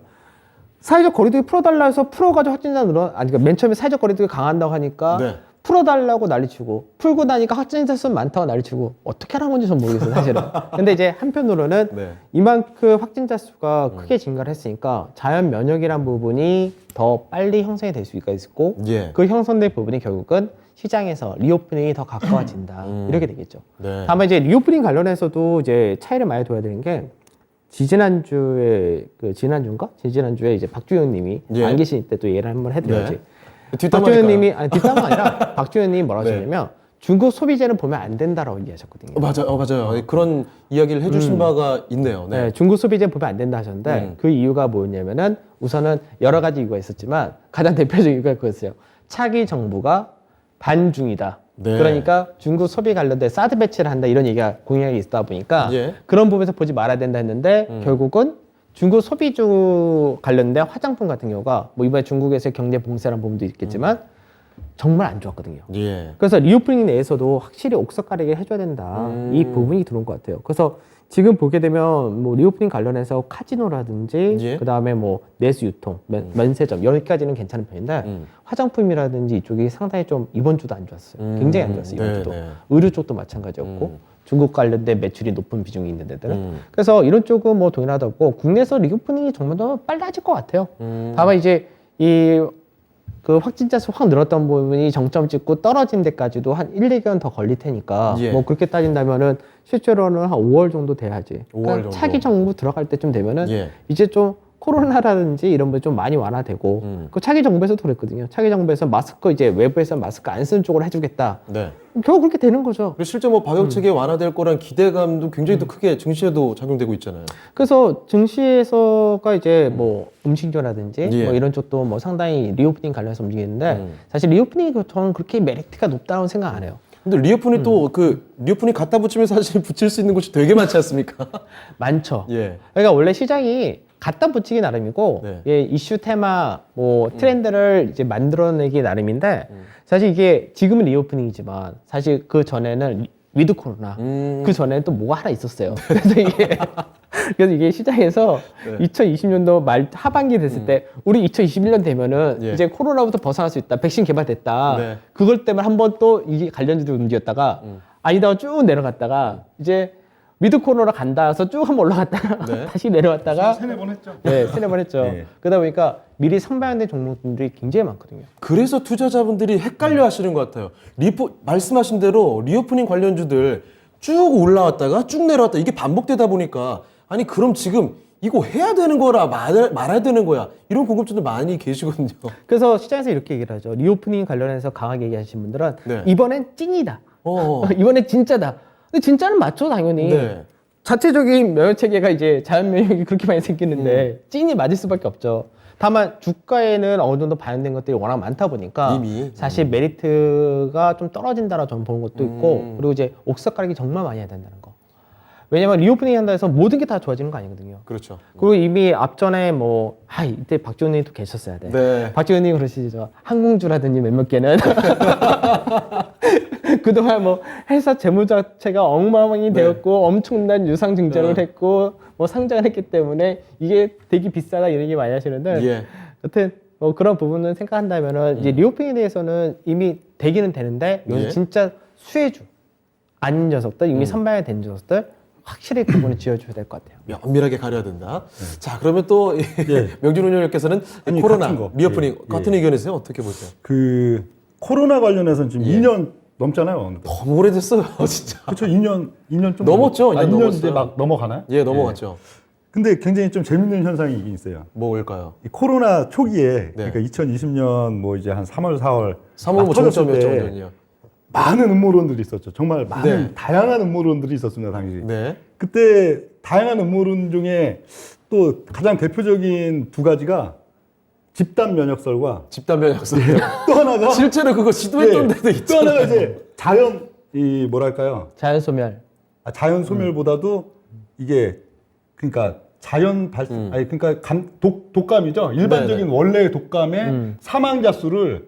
사회적 거리두기 풀어달라 해서 풀어가지고 확진자 그러니까 맨 처음에 사회적 거리두기 강한다고 하니까 네. 풀어달라고 난리치고 풀고 나니까 확진자 수 많다고 난리치고 어떻게 하는 건지 전 모르겠어요 사실은. 근데 이제 한편으로는 네. 이만큼 확진자 수가 크게 증가를 했으니까 자연 면역이란 부분이 더 빨리 형성이 될 수가 있고 예. 그 형성된 부분이 결국은 시장에서 리오프닝이 더 가까워진다 이렇게 되겠죠. 네. 다만 이제 리오프닝 관련해서도 이제 차이를 많이 둬야 되는 게 지지난주에 지지난주에 이제 박주현님이 예. 안 계실 때 또 예를 한번 해드려야지. 네. 뒷담화니까요. 박주현님이 아니 뒷담화 아니라 박주현님이 뭐라고 네. 하셨냐면 중국 소비재는 보면 안 된다라고 얘기하셨거든요. 맞아요. 그런 이야기를 해주신 바가 있네요. 네. 네, 중국 소비재 보면 안 된다 하셨는데 그 이유가 뭐였냐면은 우선은 여러 가지 이유가 있었지만 가장 대표적인 이유가 그거였어요. 차기 정부가 반중이다. 네. 그러니까 중국 소비 관련된 사드 배치를 한다 이런 얘기가 공약이 있다 보니까 예. 그런 부분에서 보지 말아야 된다 했는데 결국은 중국 소비주 관련된 화장품 같은 경우가 뭐 이번에 중국에서 경제 봉쇄라는 부분도 있겠지만 정말 안 좋았거든요. 예. 그래서 리오프닝 내에서도 확실히 옥석 가리기를 해줘야 된다. 이 부분이 들어온 것 같아요. 그래서 지금 보게 되면 뭐 리오프닝 관련해서 카지노라든지 예. 그 다음에 뭐 내수 유통, 면세점 여기까지는 괜찮은 편인데 화장품이라든지 이쪽이 상당히 좀 이번 주도 안 좋았어요. 굉장히 안 좋았어요. 이번 네, 주도. 네. 의류 쪽도 마찬가지였고 중국 관련된 매출이 높은 비중이 있는 데들은 그래서 이런 쪽은 뭐 동일하다고 국내에서 리오프닝이 정말 더 빨라질 것 같아요. 다만 이제 이 그 확진자 수 확 늘었던 부분이 정점 찍고 떨어진 데까지도 한 1, 2개월 더 걸릴 테니까 예. 뭐 그렇게 따진다면은 실제로는 한 5월 정도 돼야지. 5월 그러니까 정도. 차기 정부 들어갈 때쯤 되면은 예. 이제 좀 코로나라든지 이런 게 좀 많이 완화되고 그 차기 정부에서도 그랬거든요. 차기 정부에서 마스크 이제 외부에서 마스크 안 쓰는 쪽으로 해주겠다. 네. 결국 그렇게 되는 거죠. 그리고 실제 뭐 방역 체계 완화될 거란 기대감도 굉장히 또 크게 증시에도 작용되고 있잖아요. 그래서 증시에서가 이제 뭐 음식료라든지 예. 뭐 이런 쪽도 뭐 상당히 리오프닝 관련해서 움직이는데 사실 리오프닝이 저는 그렇게 메리트가 높다고 생각 안 해요. 근데 리오프닝 또 그 리오프닝 갖다 붙이면 사실 붙일 수 있는 곳이 되게 많지 않습니까? 많죠. 예. 그러니까 원래 시장이 갖다 붙이기 나름이고 네. 예, 이슈 테마 뭐 트렌드를 이제 만들어내기 나름인데 사실 이게 지금은 리오프닝이지만 사실 그 전에는 위드 코로나 그 전에는 또 뭐가 하나 있었어요. 그래서 이게 시장에서 네. 2020년도 말 하반기 됐을 때 우리 2021년 되면은 예. 이제 코로나부터 벗어날 수 있다. 백신 개발됐다. 네. 그걸 때문에 한번 또 이게 관련주들 움직였다가 아니다가 쭉 내려갔다가 이제 위드 코로나 간다 해서 쭉 한번 올라갔다가 네. 다시 내려왔다가 세네 번 했죠. 네, 세네 번 했죠. 네. 그러다 보니까 미리 선반영된 종목들이 굉장히 많거든요. 그래서 투자자분들이 헷갈려 하시는 것 같아요. 말씀하신 대로 리오프닝 관련주들 쭉 올라왔다가 쭉 내려왔다. 이게 반복되다 보니까 아니 그럼 지금 이거 해야 되는 거라 말아야 되는 거야. 이런 궁금증도 많이 계시거든요. 그래서 시장에서 이렇게 얘기를 하죠. 리오프닝 관련해서 강하게 얘기하시는 분들은 네. 이번엔 찐이다. 어. 이번엔 진짜다. 근데 진짜는 맞죠, 당연히. 네. 자체적인 면역 체계가 이제 자연 면역이 그렇게 많이 생기는데 찐이 맞을 수밖에 없죠. 다만 주가에는 어느 정도 반영된 것들이 워낙 많다 보니까 이미. 사실 메리트가 좀 떨어진다라고 저는 보는 것도 있고 그리고 이제 옥석 가격이 정말 많이 해야 된다는 거. 왜냐면 리오프닝 한다 해서 모든 게 다 좋아지는 거 아니거든요. 그렇죠. 그리고 이미 앞전에 뭐 이때 박지원 님도 계셨어야 돼. 네. 박지원 님 그러시죠. 항공주라든지 몇몇 개는 그동안 뭐 회사 재무 자체가 엉망이 되었고 엄청난 유상 증자를 네. 했고 뭐 상장을 했기 때문에 이게 되게 비싸다 이런 얘기 많이 하시는데 예. 여튼 뭐 그런 부분은 생각한다면은 이제 리오프닝에 대해서는 이미 되기는 되는데 이건 예. 진짜 수혜주 아닌 녀석들 이미 선발된 녀석들 확실히 구분을 지어줘야 될 것 같아요. 면밀하게 가려야 된다. 자, 그러면 또 예. 명준 운영님께서는 아니, 코로나, 같은 거. 리오프닝 예. 같은 의견이세요? 어떻게 보세요? 그 코로나 관련해서는 지금 예. 2년 넘잖아요. 너무 오래됐어요, 진짜. 그렇죠. 2년 좀 넘었죠? 2년 2년 넘었어요. 이제 막 넘어가나요? 예, 넘어갔죠. 근데 굉장히 좀 재밌는 현상이 있긴 있어요. 뭘까요? 이 코로나 초기에 네. 그러니까 2020년 뭐 이제 한 3월, 4월 3월 막 뭐 터졌을 정점이었죠, 때 완전히요. 많은 음모론들이 있었죠. 정말 많은 네. 다양한 음모론들이 있었습니다, 당시. 네. 그때 다양한 음모론 중에 또 가장 대표적인 두 가지가 집단 면역설과 집단 면역설. 또 하나가 실제로 그거 시도했던 데도 또 있잖아요. 하나가 이제 자연 이 뭐랄까요? 자연 소멸. 자연 소멸보다도 이게 그러니까 자연 발생 아니 그러니까 독감이죠. 일반적인 네네. 원래 독감의 사망자 수를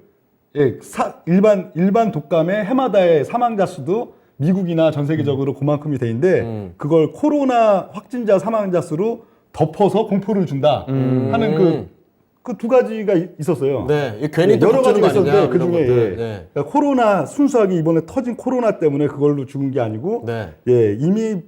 일반 독감의 해마다의 사망자 수도 미국이나 전 세계적으로 그만큼이 돼 있는데 그걸 코로나 확진자 사망자 수로 덮어서 공포를 준다 하는 그 두 가지가 있었어요. 네, 이게 괜히 여러 덮쳐는 가지가 거 아니냐, 있었는데 그 이런 중에 것들. 네. 그러니까 코로나 순수하게 이번에 터진 코로나 때문에 그걸로 죽은 게 아니고 네. 이미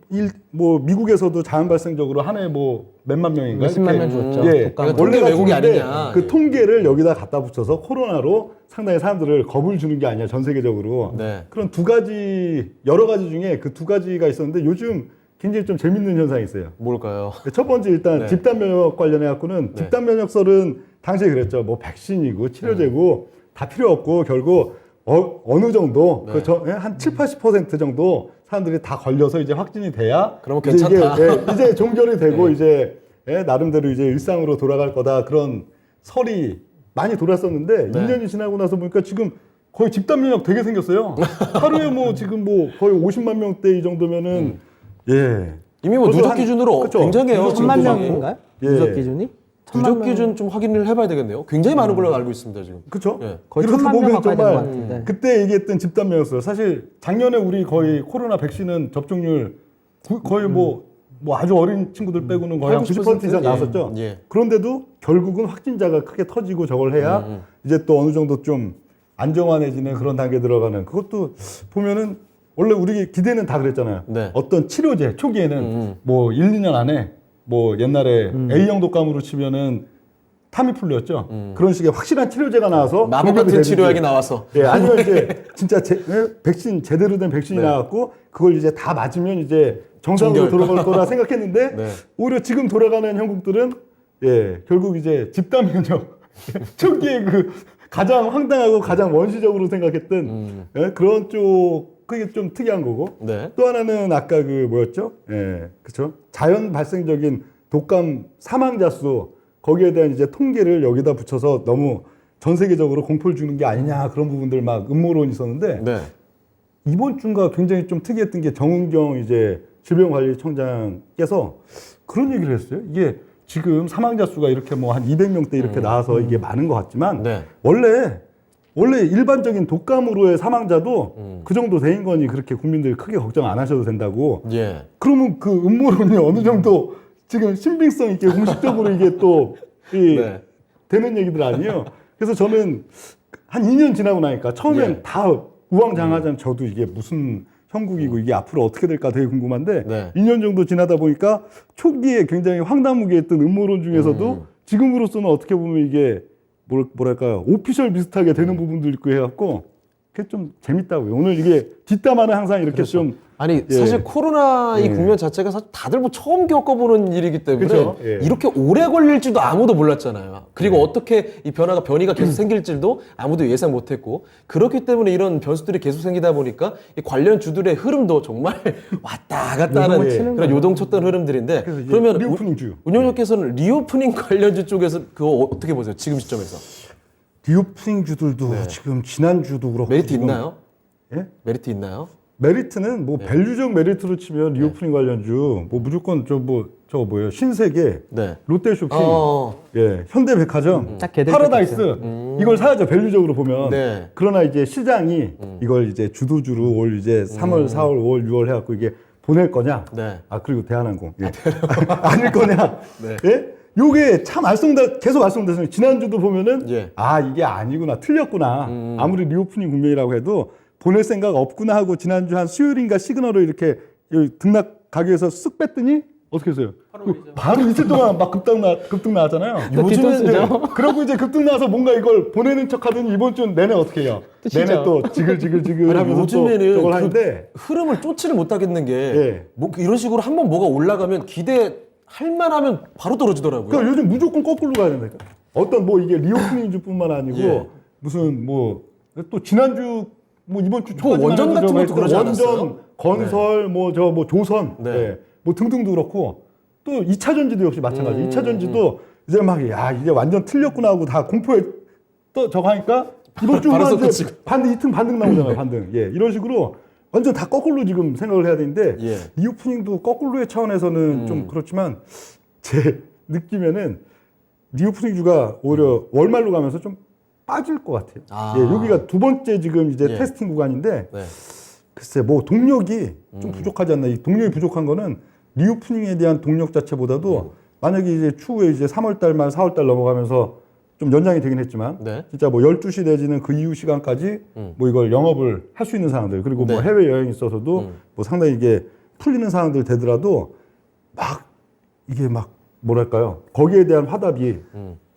뭐 미국에서도 자연 발생적으로 한 해 뭐 몇만 명인가 몇십만 이렇게 명 죽었죠. 예, 독감으로. 통계 원래가 왜곡이 죽는데 아니냐. 그 통계를 여기다 갖다 붙여서 코로나로 상당히 사람들을 겁을 주는 게 아니야 전 세계적으로 네. 그런 두 가지 여러 가지 중에 그 두 가지가 있었는데 요즘 굉장히 좀 재밌는 현상이 있어요. 뭘까요? 첫 번째 일단 네. 집단 면역 관련해 갖고는 네. 집단 면역설은 당시에 그랬죠. 뭐 백신이고 치료제고 다 필요 없고 결국 어느 정도 네. 한 7, 80% 정도 사람들이 다 걸려서 이제 확진이 돼야 그러면 이제 괜찮다. 이제 종결이 되고 네. 이제 나름대로 이제 일상으로 돌아갈 거다 그런 설이 많이 돌았었는데 네. 2년이 지나고 나서 보니까 지금 거의 집단 면역 되게 생겼어요. 하루에 뭐 지금 뭐 거의 50만 명대 이 정도면은 이미 뭐 벌써 누적 한- 기준으로 그쵸. 굉장해요. 누적 천만 지금도 명인가요? 예. 누적 기준이? 누적 기준 좀 확인을 해봐야 되겠네요. 굉장히 많은 걸로 알고 있습니다 지금. 그렇죠. 예. 거의 이렇게 1000만 명 보면 가까이 된것 정말 같은데. 그때 얘기했던 집단 면역설 사실 작년에 우리 거의 코로나 백신은 접종률 거의 뭐 아주 어린 친구들 빼고는 거의 한 90% 이상 예. 나왔었죠. 예. 그런데도 결국은 확진자가 크게 터지고 저걸 해야 이제 또 어느 정도 좀 안정화해지는 그런 단계에 들어가는 그것도 보면은 원래 우리 기대는 다 그랬잖아요. 네. 어떤 치료제 초기에는 뭐 1, 2년 안에 뭐 옛날에 A형 독감으로 치면은 타미플루였죠. 그런 식의 확실한 치료제가 나와서 마법 공격이 같은 되는지. 치료약이 나와서. 예, 아니면 이제 진짜 백신 제대로 된 백신이 네. 나왔고 그걸 이제 다 맞으면 이제 정상으로 종결. 돌아갈 거라 생각했는데 네. 오히려 지금 돌아가는 형국들은 예, 결국 이제 집단 면역 초기에 그 가장 황당하고 가장 원시적으로 생각했던 예, 그런 쪽 그게 좀 특이한 거고 네. 또 하나는 아까 그 뭐였죠? 예, 그렇죠. 자연 발생적인 독감 사망자 수 거기에 대한 이제 통계를 여기다 붙여서 너무 전 세계적으로 공포를 주는 게 아니냐 그런 부분들 막 음모론이 있었는데 네. 이번 주가 굉장히 좀 특이했던 게 정은경 이제 질병관리청장께서 그런 얘기를 했어요. 이게 지금 사망자 수가 이렇게 뭐 한 200명대 이렇게 나와서 이게 많은 것 같지만 네. 원래 일반적인 독감으로의 사망자도 그 정도 돼인 거니 그렇게 국민들이 크게 걱정 안 하셔도 된다고. 예. 그러면 그 음모론이 어느 정도 지금 신빙성 있게 공식적으로 이게 또 네. 되는 얘기들 아니에요. 그래서 저는 한 2년 지나고 나니까 처음엔 예. 다 우왕좌왕하자면 저도 이게 무슨 형국이고 이게 앞으로 어떻게 될까 되게 궁금한데 네. 2년 정도 지나다 보니까 초기에 굉장히 황당무계했던 음모론 중에서도 지금으로서는 어떻게 보면 이게 뭐랄까요 오피셜 비슷하게 되는 부분도 있고 해갖고 그게 좀 재밌다고요. 오늘 이게 뒷담화는 항상 이렇게 좀 아니 예. 사실 코로나 이 예. 국면 자체가 사실 다들 뭐 처음 겪어보는 일이기 때문에 그쵸? 예. 이렇게 오래 걸릴지도 아무도 몰랐잖아요. 그리고 어떻게 이 변이가 계속 생길지도 아무도 예상 못했고 그렇기 때문에 이런 변수들이 계속 생기다 보니까 이 관련 주들의 흐름도 정말 왔다 갔다 하는 요동을 치는 그런 요동쳤던 흐름들인데 그래서 이제 그러면 리오프닝 주. 운영자께서는 리오프닝 관련주 쪽에서 그거 어떻게 보세요? 지금 시점에서 리오프닝 주들도 지금 지난주도 그렇고 메리트 지금 있나요? 예? 메리트 있나요? 메리트는 뭐 밸류적 메리트로 치면 리오프닝 관련주 뭐 무조건 저거 뭐예요 신세계 네. 롯데쇼핑 어. 예 현대백화점 딱 개들 파라다이스 이걸 사야죠 밸류적으로 보면 네. 그러나 이제 시장이 이걸 이제 주도주로 올 이제 3월 4월 5월 6월 해갖고 이게 보낼 거냐 네. 아 그리고 대한항공 예. 아닐 거냐 네. 예? 요게 참 계속 알쏭달쏭 지난주도 보면은 예. 아 이게 아니구나 틀렸구나 아무리 리오프닝 국면이라고 해도 보낼 생각 없구나 하고 지난주 한 수요일인가 시그널을 이렇게 여기 등락 가게에서 쓱 뺐더니 어떻게 했어요? 바로 이틀 동안 막 급등 나왔잖아요. 요즘은 이제 그러고 이제 급등 나와서 뭔가 이걸 보내는 척 하더니 이번 주는 내내 어떻게 해요? 또 진짜. 내내 또 지글지글 아니, 하면서 요즘에는 또 저걸 그 하는데 흐름을 쫓지를 못하겠는 게 예. 뭐 이런 식으로 한번 뭐가 올라가면 기대할 만하면 바로 떨어지더라고요. 그러니까 요즘 무조건 거꾸로 가야 된다니까. 어떤 뭐 이게 리오프닝 주뿐만 아니고 예. 무슨 뭐 또 지난주 뭐 이번 주 뭐 초까지만 원전 해도 같은 저거 것도 그러지 원전, 않았어요? 건설 뭐 저 뭐 조선 네. 예. 뭐 등등도 그렇고 또 2차 전지도 역시 마찬가지. 2차 전지도 이제 막 야 이제 완전 틀렸구나 하고 다 공포에 또 저거 하니까 이번 주만 바로 이제 쏟아지고. 반등 나오잖아요. 반등. 예. 이런 식으로 완전 다 거꾸로 지금 생각을 해야 되는데 예. 이 오프닝도 거꾸로의 차원에서는 좀 그렇지만 제 느낌에는 리오프닝 주가 오히려 월말로 가면서 좀 빠질 것 같아요. 아. 예, 여기가 두 번째 지금 이제 예. 테스팅 구간인데 네. 글쎄 뭐 동력이 좀 부족하지 않나. 이 동력이 부족한 거는 리오프닝에 대한 동력 자체보다도 만약에 이제 추후에 이제 3월 달 말 4월 달 넘어가면서 좀 연장이 되긴 했지만 네. 진짜 뭐 12시 내지는 그 이후 시간까지 뭐 이걸 영업을 할 수 있는 상황들 그리고 뭐 네. 해외 여행이 있어서도 뭐 상당히 이게 풀리는 상황들 되더라도 막 이게 막 뭐랄까요 거기에 대한 화답이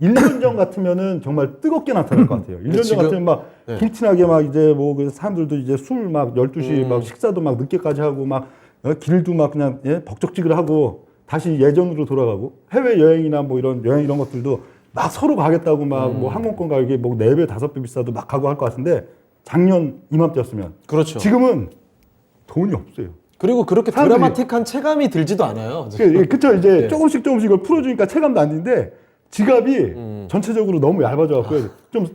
1년 전 같으면은 정말 뜨겁게 나타날 것 같아요. 1년 전 지금- 같으면 막 네. 불티나게 막 이제 뭐 그 사람들도 이제 술 막 12시 막 식사도 막 늦게까지 하고 막 길도 막 그냥 예? 벅적지근하고 다시 예전으로 돌아가고 해외 여행이나 뭐 이런 여행 이런 것들도 막 서로 가겠다고 막 뭐 항공권 가격이 뭐 4배 5배 비싸도 막 가고 할 것 같은데 작년 이맘때였으면 그렇죠. 지금은 돈이 없어요. 그리고 그렇게 사람들이- 드라마틱한 체감이 들지도 않아요. 그쵸 이제 네. 조금씩 이걸 풀어주니까 체감도 안 드는데 지갑이 전체적으로 너무 얇아져갖고 좀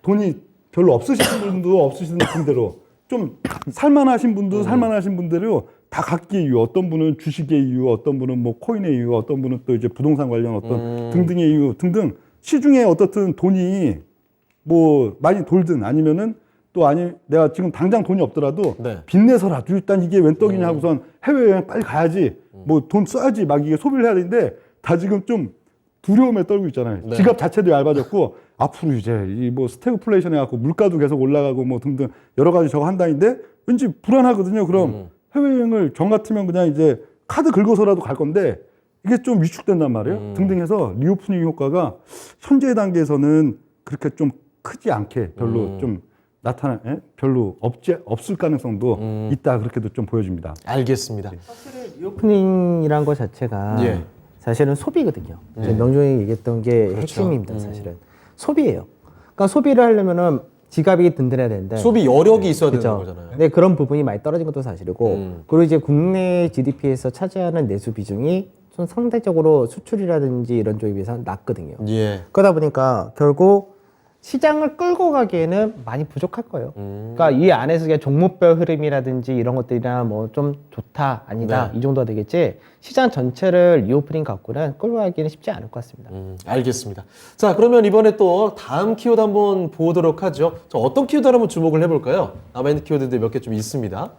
돈이 별로 없으신 분도 없으신 분대로 좀 살만하신 분도 살만하신 분대로 다 각기의 이유 어떤 분은 주식의 이유 어떤 분은 뭐 코인의 이유 어떤 분은 또 이제 부동산 관련 어떤 등등의 이유 등등 시중에 어떻든 돈이 뭐 많이 돌든 아니면은 또 아니 내가 지금 당장 돈이 없더라도 네. 빚내서라도 일단 이게 웬 떡이냐 하고선 해외여행 빨리 가야지 뭐 돈 써야지 막 이게 소비를 해야 되는데 다 지금 좀 두려움에 떨고 있잖아요. 네. 지갑 자체도 얇아졌고 앞으로 이제 이 뭐 스태그플레이션 해갖고 물가도 계속 올라가고 뭐 등등 여러 가지 저거 한다는데 왠지 불안하거든요. 그럼 해외여행을 정 같으면 그냥 이제 카드 긁어서라도 갈 건데 이게 좀 위축된단 말이에요. 등등해서 리오프닝 효과가 현재 단계에서는 그렇게 좀 크지 않게 별로 좀 별로 없을 가능성도 있다 그렇게도 좀 보여집니다. 알겠습니다. 리오프닝이란 것 자체가 예. 사실은 소비거든요. 지금 명종이 얘기했던 게 핵심입니다. 사실은 소비예요. 그러니까 소비를 하려면은 지갑이 든든해야 되는데 소비 여력이 있어야 되는 그렇죠. 거잖아요. 네, 그런 부분이 많이 떨어진 것도 사실이고, 그리고 이제 국내 GDP에서 차지하는 내수 비중이 좀 상대적으로 수출이라든지 이런 쪽에 비해서 낮거든요. 예. 그러다 보니까 결국 시장을 끌고 가기에는 많이 부족할 거예요. 그러니까 이 안에서 그냥 종목별 흐름이라든지 이런 것들이나 뭐 좀 좋다, 아니다, 네. 이 정도가 되겠지, 시장 전체를 리오프닝 갖고는 끌고 가기는 쉽지 않을 것 같습니다. 알겠습니다. 자, 그러면 이번에 또 다음 키워드 한번 보도록 하죠. 자, 어떤 키워드를 한번 주목을 해볼까요? 남아있는 키워드들 몇 개 좀 있습니다.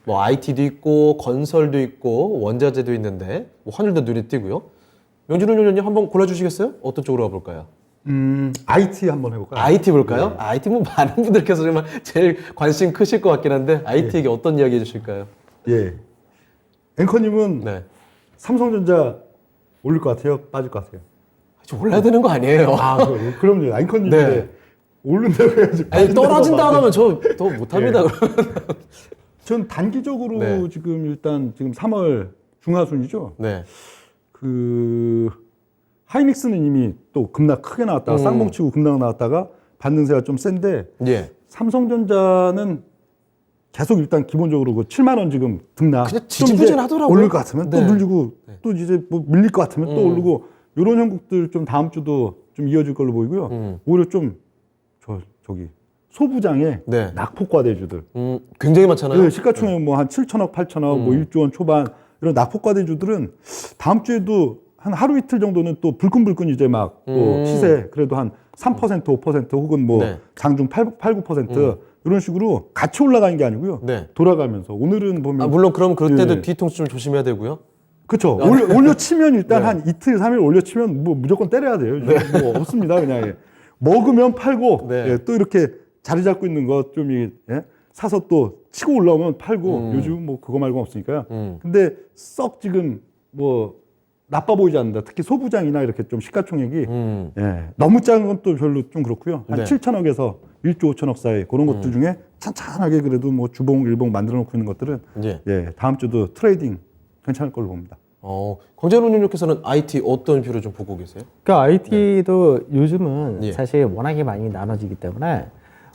뭐 IT도 있고 건설도 있고 원자재도 있는데 뭐 환율도 눈에 띄고요. 명준호 의원님 한번 골라주시겠어요? 어떤 쪽으로 가볼까요? IT 한번 해볼까요? IT 볼까요? IT 뭐 많은 분들께서 정말 제일 관심 크실 것 같긴 한데 IT에게 어떤 이야기 해주실까요? 예. 앵커님은 네. 삼성전자 올릴 것 같아요? 빠질 것 같아요? 좀 올라야 되는 거 아니에요? 그럼요. 앵커님이 네. 오른다고 해야지. 아니, 떨어진다고 하면 저 더 못합니다. 예. 그러면. 전 단기적으로 네. 지금 일단 지금 3월 중하순이죠. 네. 하이닉스는 이미 또 급락 크게 나왔다가 쌍봉치고 급락 나왔다가 반등세가 좀 센데 예. 삼성전자는 계속 일단 기본적으로 그 7만 원 지금 등락. 그냥 좀 이제 지지부진하더라고요. 오를 것 같으면 또 네. 물리고 또 이제 뭐 밀릴 것 같으면 또 오르고 이런 형국들 좀 다음 주도 좀 이어질 걸로 보이고요. 오히려 좀 저기 소부장의 네. 낙폭과대주들. 굉장히 많잖아요. 네, 시가총액 뭐 한 7천억, 8천억, 뭐 1조 원 초반 이런 낙폭과대주들은 다음 주에도 한 하루 이틀 정도는 또 불끈불끈 이제 막 또 시세 그래도 한 3%, 5% 혹은 뭐 네. 장중 8, 9% 이런 식으로 같이 올라가는 게 아니고요. 네. 돌아가면서 오늘은 보면 물론 그럼 그럴 때도 예. 뒤통수 좀 조심해야 되고요. 그렇죠. 올려치면 일단 네. 한 이틀, 3일 올려치면 뭐 무조건 때려야 돼요. 뭐 없습니다. 그냥 예. 먹으면 팔고 네. 예, 또 이렇게 자리 잡고 있는 것 좀 사서 또 치고 올라오면 팔고 요즘 뭐 그거 말고 없으니까요. 근데 썩 지금 뭐 나빠 보이지 않는다. 특히 소부장이나 이렇게 좀 시가총액이 예, 너무 작은 건 또 별로 좀 그렇고요. 한 네. 7천억에서 1조 5천억 사이 그런 것들 중에 찬찬하게 그래도 뭐 주봉, 일봉 만들어 놓고 있는 것들은 예. 예, 다음 주도 트레이딩 괜찮을 걸로 봅니다. 권재훈 의원님께서는 IT 어떤 뷰를 좀 보고 계세요? 그러니까 IT도 요즘은 예. 사실 워낙에 많이 나눠지기 때문에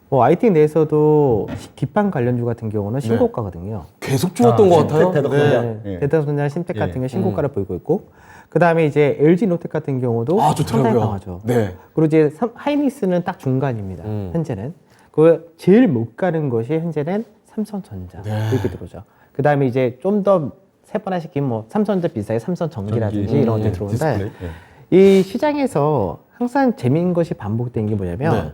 뭐 IT 내에서도 기판 관련주 같은 경우는 신고가거든요. 계속 좋았던 것 같아요. 대덕전자. 네. 예. 대다수나 신택 같은 예. 경우 신고가를 보이고 있고, 그 다음에 이제 LG 노텍 같은 경우도 아, 상당히 좋더라고요. 강하죠. 네. 그리고 이제 하이닉스는 딱 중간입니다. 현재는 그 제일 못 가는 것이 현재는 삼성전자 네. 이렇게 들어오죠. 그 다음에 이제 좀 더 세분화시키면 뭐 삼성전자 비슷하게 삼성전기라든지 전기, 이런 데 들어오는데, 디스플레이. 예. 이 시장에서 항상 재미있는 것이 반복된 게 뭐냐면 네.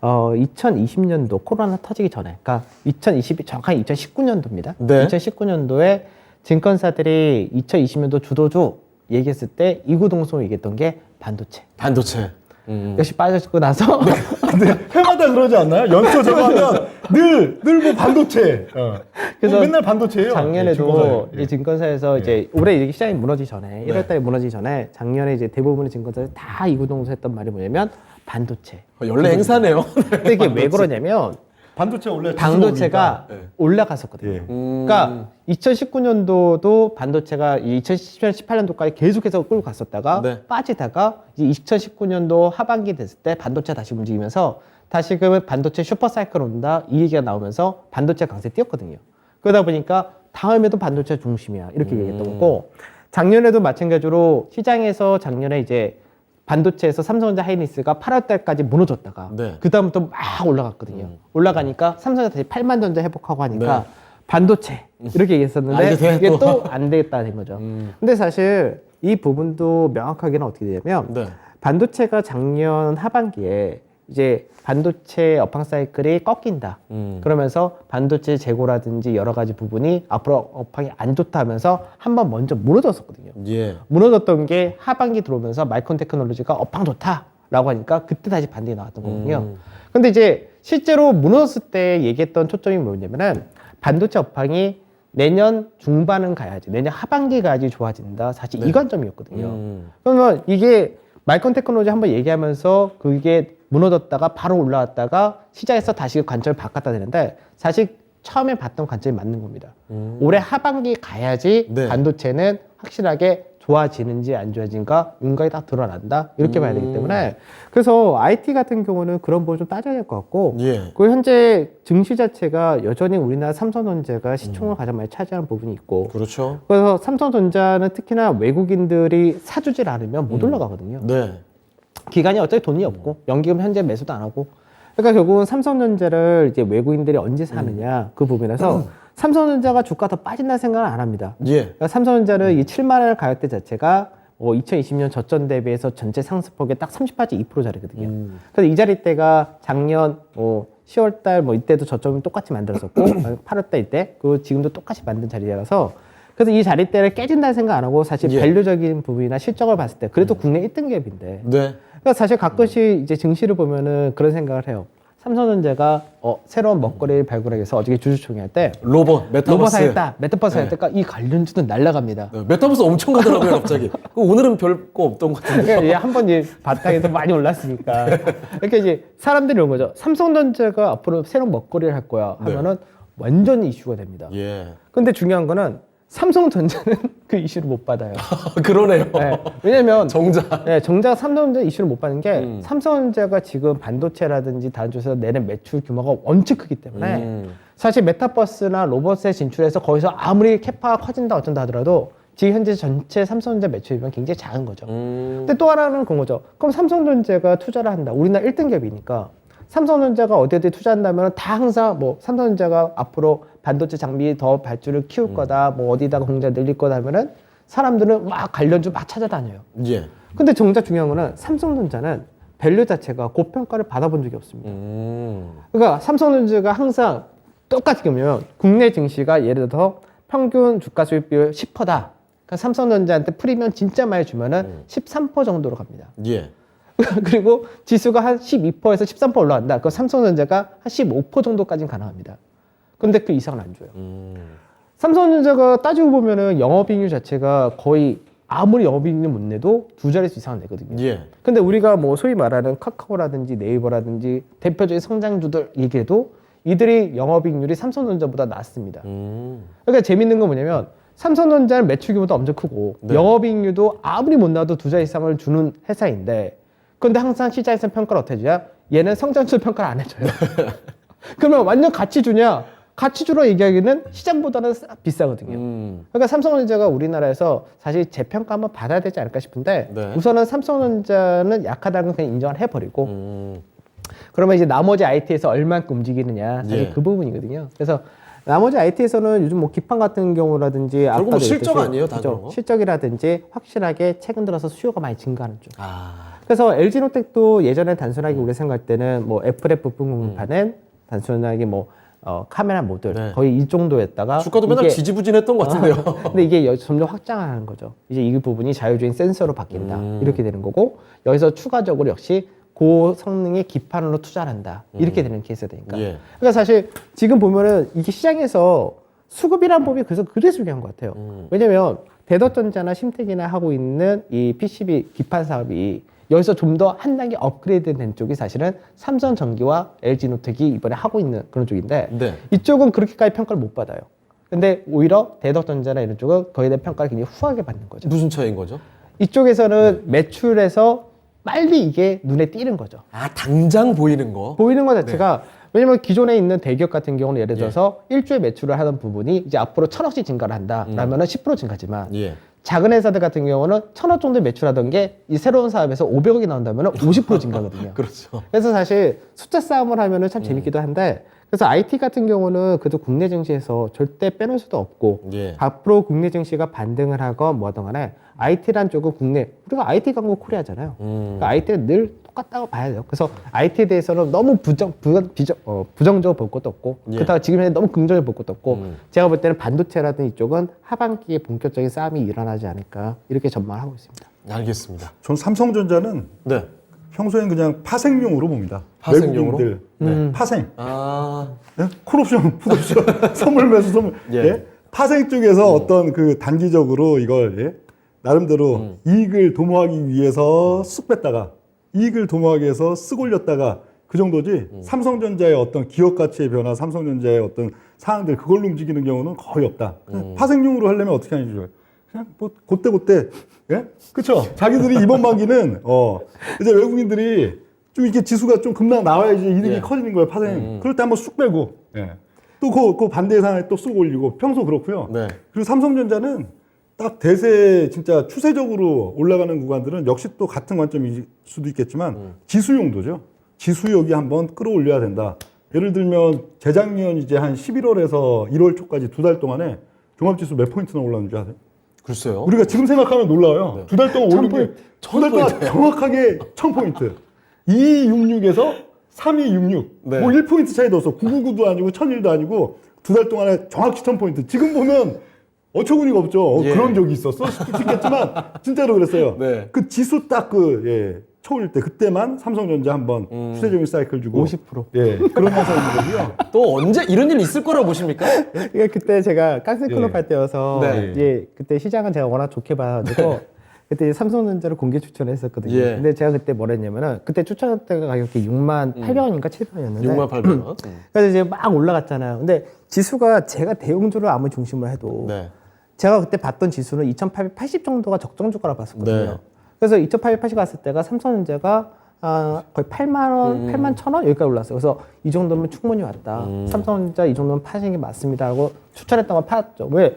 2020년도 코로나 터지기 전에, 그러니까 2020 정확하게 2019년도입니다. 네. 2019년도에 증권사들이 2020년도 주도주 얘기했을 때 이구동성으로 얘기했던 게 반도체. 반도체. 역시 빠지고 나서 근데 해마다 그러지 않나요? 연초 저거 하면 늘 뭐 반도체. 그래서 맨날 반도체예요. 작년에도 예, 이 증권사에서 이제 올해 이렇게 시장이 무너지기 전에 1월달에 무너지기 전에 작년에 이제 대부분의 증권사들 다 이구동성 했던 말이 뭐냐면 반도체. 연례 행사네요. 근데 이게 왜 그러냐면 반도체 원래 반도체가 네. 올라갔었거든요. 예. 그러니까 2019년도도 반도체가 2018년도까지 계속해서 끌고 갔었다가 네. 빠지다가 이제 2019년도 하반기 됐을 때 반도체 다시 움직이면서 다시금 반도체 슈퍼사이클 온다 이 얘기가 나오면서 반도체 강세 뛰었거든요. 그러다 보니까 다음에도 반도체 중심이야 이렇게 얘기했던 거고, 작년에도 마찬가지로 시장에서 작년에 이제 반도체에서 삼성전자 하이닉스가 8월 달까지 무너졌다가 네. 그 다음부터 막 올라갔거든요. 올라가니까 삼성전자 다시 8만 전자 회복하고 하니까 네. 반도체 이렇게 얘기했었는데 이제 이게 또. 또 안 되겠다 된 거죠. 근데 사실 이 부분도 명확하게는 어떻게 되냐면 네. 반도체가 작년 하반기에 이제 반도체 업황 사이클이 꺾인다. 그러면서 반도체 재고라든지 여러 가지 부분이 앞으로 업황이 안 좋다 하면서 한번 먼저 무너졌었거든요. 예. 무너졌던 게 하반기 들어오면서 마이크론 테크놀로지가 업황 좋다라고 하니까 그때 다시 반등이 나왔던 거거든요. 근데 이제 실제로 무너졌을 때 얘기했던 초점이 뭐냐면은 반도체 업황이 내년 중반은 가야지, 내년 하반기 가야지 좋아진다. 사실 이 관점이었거든요. 음. 그러면 이게 마이크론 테크놀로지 한번 얘기하면서 그게 무너졌다가 바로 올라왔다가 시장에서 다시 관점을 바꿨다 되는데 사실 처음에 봤던 관점이 맞는 겁니다. 올해 하반기 가야지 네. 반도체는 확실하게 좋아지는지 안 좋아지는가 윤곽이 딱 드러난다 이렇게 봐야 되기 때문에 그래서 IT 같은 경우는 그런 부분 좀 따져야 될 것 같고 예. 그 현재 증시 자체가 여전히 우리나라 삼성전자가 시총을 가장 많이 차지하는 부분이 있고 그렇죠. 그래서 삼성전자는 특히나 외국인들이 사주질 않으면 못 올라가거든요. 네. 기간이 어차피 돈이 없고 연기금 현재 매수도 안 하고 그러니까 결국은 삼성전자를 이제 외국인들이 언제 사느냐 그 부분에서 삼성전자가 주가 더 빠진다는 생각은 안 합니다. 예. 그러니까 삼성전자는 이 7만 원 가격대 자체가 2020년 저점 대비해서 전체 상승폭의 딱 38.2%짜리거든요. 그래서 이 자리대가 작년 10월 달 이때도 저점을 똑같이 만들었었고 8월 달 이때 그리고 지금도 똑같이 만든 자리라서 그래서 이 자리대를 깨진다는 생각 안 하고 사실 예. 밸류적인 부분이나 실적을 봤을 때 그래도 국내 1등 기업인데 네. 그러니까 사실 가끔씩 이제 증시를 보면은 그런 생각을 해요. 삼성전자가 새로운 먹거리를 발굴하기 위해서 어저께 주주총회 할 때 로봇, 메타버스. 로봇 사겠다, 메타버스 사겠다, 이 관련주는 날라갑니다. 네, 메타버스 엄청 가더라고요, 갑자기. 오늘은 별거 없던 것 같은데. 그러니까 한번 바닥에서 많이 올랐으니까. 그러니까 이제 사람들이 이런 거죠. 삼성전자가 앞으로 새로운 먹거리를 할 거야 하면은 완전 이슈가 됩니다. 예. 근데 중요한 거는 삼성전자는 그 이슈를 못 받아요. 그러네요. 네, 왜냐면 정작. 네, 정작 삼성전자 이슈를 못 받는 게 삼성전자가 지금 반도체라든지 다른 쪽에서 내는 매출 규모가 엄청 크기 때문에 사실 메타버스나 로봇에 진출해서 거기서 아무리 캐파가 커진다 어쩐다 하더라도 지금 현재 전체 삼성전자 매출이면 굉장히 작은 거죠. 근데 또 하나는 그런 거죠. 그럼 삼성전자가 투자를 한다. 우리나라 1등 기업이니까 삼성전자가 어디 투자한다면 다 항상 삼성전자가 앞으로 반도체 장비 더 발주를 키울 거다, 어디다가 공장 늘릴 거다 하면은 사람들은 막 관련주 막 찾아다녀요. 예. 근데 정작 중요한 거는 삼성전자는 밸류 자체가 고평가를 받아본 적이 없습니다. 그러니까 삼성전자가 항상 똑같이 보면 국내 증시가 예를 들어서 평균 주가 수익 비율 10%다. 그러니까 삼성전자한테 프리미엄 진짜 많이 주면은 13% 정도로 갑니다. 예. 그리고 지수가 한 12%에서 13% 올라간다. 그럼 삼성전자가 한 15% 정도까지는 가능합니다. 근데 그 이상은 안 줘요. 삼성전자가 따지고 보면은 영업이익률 자체가 거의 아무리 영업이익률 못 내도 두 자릿수 이상은 내거든요. 예. 근데 우리가 소위 말하는 카카오라든지 네이버라든지 대표적인 성장주들 얘기해도 이들이 영업이익률이 삼성전자보다 낮습니다. 그러니까 재밌는 건 뭐냐면 삼성전자는 매출 규모도 엄청 크고 네. 영업이익률도 아무리 못 나도 두 자릿수 이상을 주는 회사인데 그런데 항상 시장에서 평가를 어떻게 해주냐? 얘는 성장률 평가를 안 해줘요. 그러면 완전 같이 주냐? 같이 주로 얘기하기는 시장보다는 비싸거든요. 그러니까 삼성전자가 우리나라에서 사실 재평가 한번 받아야 되지 않을까 싶은데 네. 우선은 삼성전자는 약하다는 건 그냥 인정을 해버리고 그러면 이제 나머지 IT에서 얼만큼 움직이느냐 사실 예. 그 부분이거든요. 그래서 나머지 IT에서는 요즘 기판 같은 경우라든지 결국 실적 아니에요, 다 그런 거? 실적이라든지 확실하게 최근 들어서 수요가 많이 증가하는 쪽. 아. 그래서 LG노텍도 예전에 단순하게 우리 생각할 때는 FF 부품 공급하는 단순하게 카메라 모듈 네. 거의 이 정도였다가 주가도 맨날 지지부진했던 것 같은데요. 근데 이게 점점 확장하는 거죠. 이제 이 부분이 자율주행 센서로 바뀐다. 이렇게 되는 거고 여기서 추가적으로 역시 고성능의 기판으로 투자를 한다. 이렇게 되는 케이스가 되니까. 예. 그러니까 사실 지금 보면은 이게 시장에서 수급이라는 법이 그래서 중요한 것 같아요. 왜냐면 대덕전자나 심택이나 하고 있는 이 PCB 기판 사업이 여기서 좀 더 한 단계 업그레이드 된 쪽이 사실은 삼성전기와 LG노텍이 이번에 하고 있는 그런 쪽인데 네. 이쪽은 그렇게까지 평가를 못 받아요. 근데 오히려 대덕전자나 이런 쪽은 거기에 대한 평가를 굉장히 후하게 받는 거죠. 무슨 차이인 거죠? 이쪽에서는 매출에서 빨리 이게 눈에 띄는 거죠. 아, 당장 보이는 거. 보이는 것 자체가 왜냐면 기존에 있는 대기업 같은 경우는 예를 들어서 1조의 매출을 하던 부분이 이제 앞으로 1,000억씩 증가를 한다. 라면은 10% 증가지만 예. 작은 회사들 같은 경우는 1,000억 정도 매출하던 게 이 새로운 사업에서 500억이 나온다면 50% 증가거든요. 그렇죠. 그래서 사실 숫자 싸움을 하면은 참 재밌기도 한데 그래서 IT 같은 경우는 그래도 국내 증시에서 절대 빼놓을 수도 없고 예. 앞으로 국내 증시가 반등을 하건 뭐하든 간에 IT란 쪽은 국내 우리가 IT 강국 코리아잖아요. 그러니까 IT는 늘 똑같다고 봐야 돼요. 그래서 IT에 대해서는 너무 부정적으로 볼 것도 없고 예. 그렇다고 지금 너무 긍정적으로 볼 것도 없고 제가 볼 때는 반도체라든 이쪽은 하반기에 본격적인 싸움이 일어나지 않을까 이렇게 전망을 하고 있습니다. 알겠습니다. 전 삼성전자는 네. 평소엔 그냥 파생용으로 봅니다. 파생용으로? 외국인들 파생. 아. 예? 콜옵션, 풋옵션, 선물 매수, 선물. 예. 예? 파생 쪽에서 어떤 그 단기적으로 이걸 예? 나름대로 이익을 도모하기 위해서 쑥 뺐다가 이익을 도모하기 위해서 쓱 올렸다가 그 정도지 삼성전자의 어떤 기업 가치의 변화, 삼성전자의 어떤 사항들 그걸로 움직이는 경우는 거의 없다. 파생용으로 하려면 어떻게 하는지 그냥 뭐 그때 예? 그렇죠. 자기들이 이번 반기는 이제 외국인들이 좀 이렇게 지수가 좀 급락 나와야지 이득이 예. 커지는 거예요. 파생. 그럴 때 한번 쑥 빼고 예. 또 그 반대 상황에 또 쑥 올리고 평소 그렇고요. 네. 그리고 삼성전자는 딱 대세 진짜 추세적으로 올라가는 구간들은 역시 또 같은 관점일 수도 있겠지만 지수용도죠. 지수역이 한번 끌어올려야 된다. 예를 들면 재작년 이제 한 11월에서 1월 초까지 2달 동안에 종합지수 몇 포인트나 올랐는 줄 아세요? 글쎄요. 우리가 지금 생각하면 놀라워요. 네. 2달 동안 올린 게 2달 동안 포인트예요. 정확하게 1000포인트. 2266에서 3266. 네. 뭐 1포인트 차이도 없어. 999도 아니고 1001도 아니고 2달 동안에 정확히 1000포인트. 지금 보면 어처구니가 없죠. 예. 그런 적이 있었어? 싶겠지만 진짜로 그랬어요. 네. 그 지수 딱 쳐올릴 때 그때만 삼성전자 한번 추세적인 사이클 주고 50%. 예, 그러면서 있는 거고요. 또 언제 이런 일 있을 거라고 보십니까? 그러니까 그때 제가 깡생 클럽 예. 할 때여서 네. 이제 그때 시장은 제가 워낙 좋게 봐가지고 그때 이제 삼성전자를 공개 추천을 했었거든요. 예. 근데 제가 그때 뭐라 했냐면은 그때 추천할 때가 가격이 6만 800원인가 700원이었는데 6만 800원. 그래서 이제 막 올라갔잖아요. 근데 지수가 제가 대형주를 아무리 중심을 해도 네. 제가 그때 봤던 지수는 2880 정도가 적정 주가라 봤었거든요. 네. 그래서 2880 갔을 때가 삼성전자가 거의 8만 원, 8만 1천 원 여기까지 올랐어요. 그래서 이 정도면 충분히 왔다. 삼성전자 이 정도면 파시는 게 맞습니다 하고 추천했던 걸 팔았죠. 왜?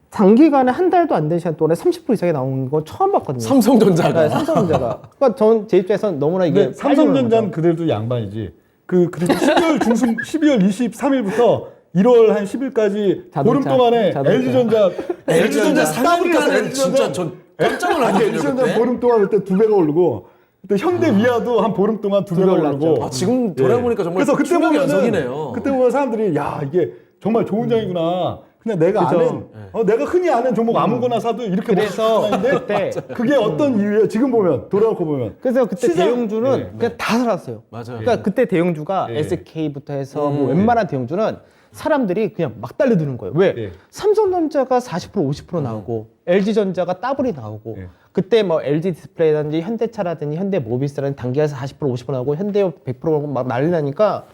단기간에 한 달도 안 된 시간 동안에 30% 이상이 나온 건 처음 봤거든요. 삼성전자가. 네, 삼성전자가. 그러니까 전 제 입장에서는 너무나 이게 근데 삼성전자는 그래도 양반이지. 그리고 12월 중순, 12월 23일부터 1월 한 10일까지 자동차, 보름 동안에 자동차. LG전자 더블이었어요. 상한가는 진짜 전 깜짝 아니, 놀랐거든요. LG전자 그때. 보름 동안 그때 2배가 오르고 그때 현대위아도 한 보름 동안 2배가 올랐죠. 오르고 아, 지금 돌아보니까 정말 그래서 그때 충격의 보면은 연속이네요. 그때 보면 사람들이 야 이게 정말 좋은 장이구나. 그냥 내가 그죠. 아는 내가 흔히 아는 종목 아무거나 사도 이렇게 그래서 먹는데 그때 그게 어떤 이유예요? 지금 보면 돌아놓고 보면 그래서 그때 시장- 대형주는 네. 그냥 다 살았어요. 맞아요. 그러니까 그때 대형주가 네. SK부터 해서 뭐 웬만한 대형주는 사람들이 그냥 막 달려드는 거예요. 왜? 네. 삼성전자가 40% 50% 나오고 LG전자가 더블이 나오고 네. 그때 뭐 LG 디스플레이라든지 현대차라든지 현대모비스라든지 단기에서 40% 50% 나오고 현대요 100% 막 난리 나니까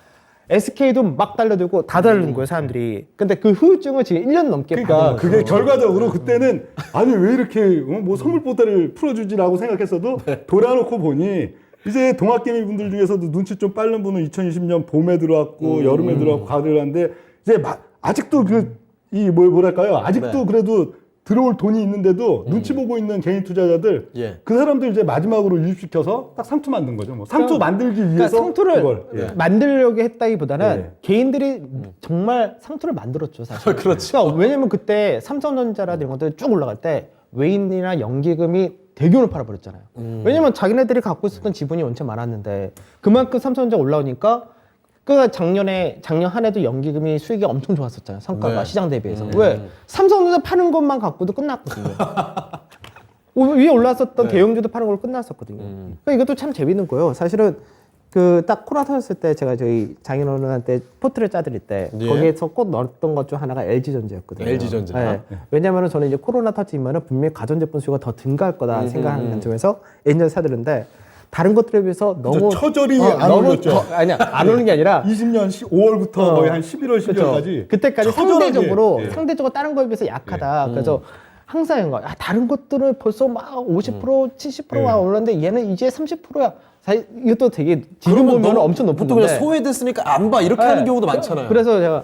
SK도 막 달려들고 다 달리는 거예요, 사람들이. 근데 그 후유증을 지금 1년 넘게 그러니까 받은 그게 거죠. 결과적으로 그때는 아니 왜 이렇게 뭐 선물 보따리를 풀어주지라고 생각했어도 돌아놓고 보니 이제 동학개미 분들 중에서도 눈치 좀 빠른 분은 2020년 봄에 들어왔고 여름에 들어왔고 가을에 왔는데 이제 아직도 뭐랄까요 아직도 네. 그래도 들어올 돈이 있는데도 눈치 보고 있는 개인 투자자들 예. 그 사람들 이제 마지막으로 유입시켜서 딱 상투 만든 거죠. 뭐 상투 만들기 그러니까 위해서 상투를 그걸 만들려고 했다기보다는 예. 개인들이 정말 상투를 만들었죠, 사실. 그렇죠. 그러니까 왜냐면 그때 삼성전자라든지 이런 것들 쭉 올라갈 때 외인이나 연기금이 대규모로 팔아버렸잖아요. 왜냐면 자기네들이 갖고 있었던 지분이 엄청 많았는데 그만큼 삼성전자 올라오니까 그 작년 한 해도 연기금이 수익이 엄청 좋았었잖아요. 성과가 네. 시장 대비해서. 왜? 삼성전자 파는 것만 갖고도 끝났거든요. 위에 올랐었던 네. 대형주도 파는 걸로 끝났었거든요. 그러니까 이것도 참 재밌는 거예요. 사실은 그 딱 코로나 터졌을 때 제가 저희 장인어른한테 포트를 짜드릴 때 예. 거기에서 꼭 넣었던 것 중 하나가 LG전자였거든요. LG전자. 네. 왜냐하면 저는 이제 코로나 터지면은 분명히 가전제품 수요가 더 증가할 거다 생각하는 관점에서 엔전 사드는데 다른 것들에 비해서 너무 처절히 안 너무 올렸죠. 아니야 안 오는 게 아니라 20년 5월부터 거의 한 11월, 12월까지 그쵸. 그때까지 처절하게, 상대적으로 예. 상대적으로 다른 거에 비해서 약하다. 그래서 항상 이런 거. 다른 것들은 벌써 막 50%, 70%가 예. 올랐는데 얘는 이제 30%야. 사실 이것도 되게 지금 보면 너무 엄청 높은 보통 건데. 그냥 소외됐으니까 안 봐 이렇게 네. 하는 경우도 많잖아요. 그래서 제가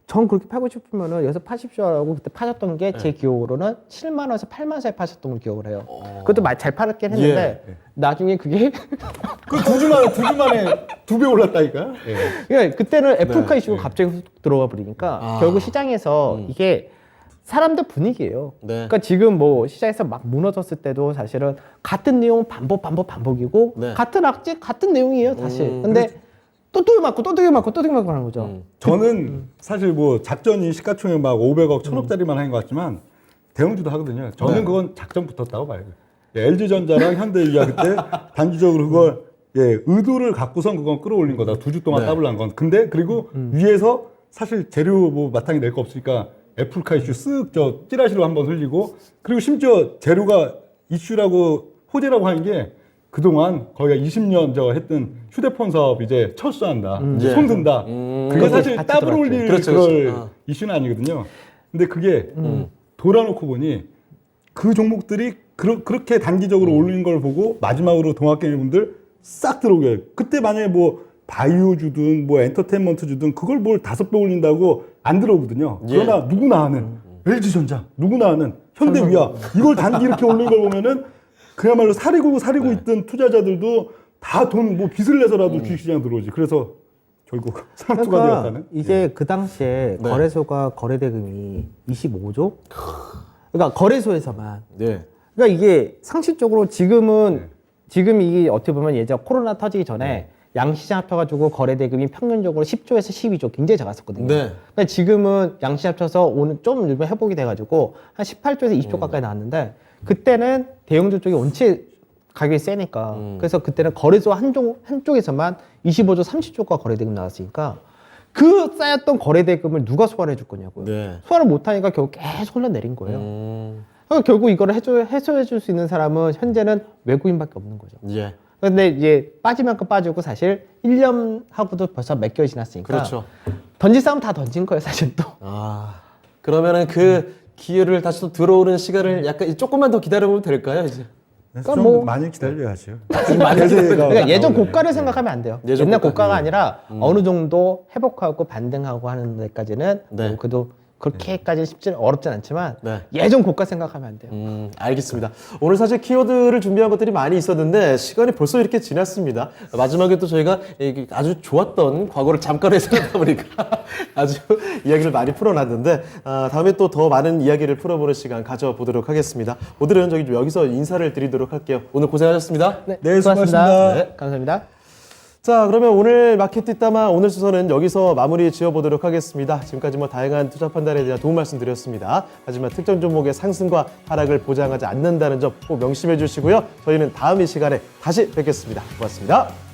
전 그렇게 팔고 싶으면은 여기서 파십시오라고 그때 파셨던 게 제 기억으로는 7만 원에서 8만 원 사이 파셨던 걸 기억을 해요. 그것도 잘 팔았긴 했는데 나중에 그게 그 2주 만에 2배 올랐다니까. 예. 그러니까 그때는 애플카 이슈가 갑자기 훅 들어와 버리니까 결국 시장에서 이게 사람들 분위기예요. 네. 그러니까 지금 뭐 시장에서 막 무너졌을 때도 사실은 같은 내용 반복이고 네. 같은 악재 같은 내용이에요, 사실. 근데 또뜨기 맞고 하는 거죠. 저는 사실 뭐 작전이 시가총액 막 500억, 1000억짜리만 하는 것 같지만 대형주도 하거든요. 저는 네. 그건 작전 붙었다고 봐요. LG전자랑 현대위아 그때 단기적으로 그걸 의도를 갖고선 그건 끌어올린 거다. 2주 동안 네. 더블한 건. 근데 그리고 위에서 사실 재료 뭐 마땅히 낼 거 없으니까 애플카 이슈 쓱 저 찌라시로 한번 흘리고 그리고 심지어 재료가 이슈라고 호재라고 하는 게 그동안 거의 20년 저 했던 휴대폰 사업 이제 철수한다, 예. 손든다. 그게 그것도 사실 같이 따블 들어왔죠. 올릴 그렇죠, 그럴 그렇죠. 이슈는 아니거든요. 근데 그게 돌아놓고 보니 그 종목들이 그렇게 단기적으로 올리는 걸 보고 마지막으로 동학개미분들 싹 들어오게 해요. 그때 만약에 뭐 바이오 주든 뭐 엔터테인먼트 주든 그걸 뭘 5배 올린다고 안 들어오거든요. 예. 그러나 누구나 아는 LG전자, 누구나 아는 현대위아 이걸 단기 이렇게 올린 걸 보면은 그야말로 사리고 있던 투자자들도 다 돈 뭐 빚을 내서라도 주식시장 들어오지. 그래서 결국 상투가 되었다는. 이제 그 당시에 네. 거래소가 거래대금이 25조? 그러니까 거래소에서만. 네. 그러니까 이게 상식적으로 지금 이게 어떻게 보면 예전 코로나 터지기 전에 양시장 합쳐가지고 거래대금이 평균적으로 10조에서 12조 굉장히 작았었거든요. 네. 근데 지금은 양시장 합쳐서 오늘 좀 일본 회복이 돼가지고 한 18조에서 20조 가까이 나왔는데 그때는 대형주 쪽이 원체 가격이 세니까 그래서 그때는 거래소 한쪽에서만 25조, 30조가 거래대금 나왔으니까 그 쌓였던 거래대금을 누가 소화를 해줄 거냐고요. 네. 소화를 못하니까 결국 계속 흘러내린 거예요. 그러니까 결국 이거를 해소해 줄 수 있는 사람은 현재는 외국인밖에 없는 거죠. 예. 근데 이제 빠지면 빠지고 사실 1년 하고도 벌써 몇 개월 지났으니까 그렇죠. 던질 싸움 다 던진 거예요, 사실 또. 아, 그러면은 그 기회를 다시 또 들어오는 시간을 약간 조금만 더 기다려보면 될까요, 이제? 그러니까 좀 뭐- 많이 기다려야죠. 그러니까 예전 고가를 생각하면 안 돼요. 예전 옛날 고가. 고가가 아니라 어느 정도 회복하고 반등하고 하는 데까지는 네. 뭐 그래도 그렇게까지는 어렵진 않지만 네. 예전 고가 생각하면 안 돼요. 알겠습니다. 오늘 사실 키워드를 준비한 것들이 많이 있었는데 시간이 벌써 이렇게 지났습니다. 마지막에 또 저희가 아주 좋았던 과거를 잠깐 해석하다 보니까 아주 이야기를 많이 풀어놨는데 다음에 또 더 많은 이야기를 풀어보는 시간 가져보도록 하겠습니다. 오늘은 저기 좀 여기서 인사를 드리도록 할게요. 오늘 고생하셨습니다. 네, 수고하셨습니다. 네, 감사합니다. 자, 그러면 오늘 마켓 뒷담화 오늘 수선은 여기서 마무리 지어보도록 하겠습니다. 지금까지 뭐 다양한 투자 판단에 대한 도움 말씀드렸습니다. 하지만 특정 종목의 상승과 하락을 보장하지 않는다는 점 꼭 명심해 주시고요. 저희는 다음 이 시간에 다시 뵙겠습니다. 고맙습니다.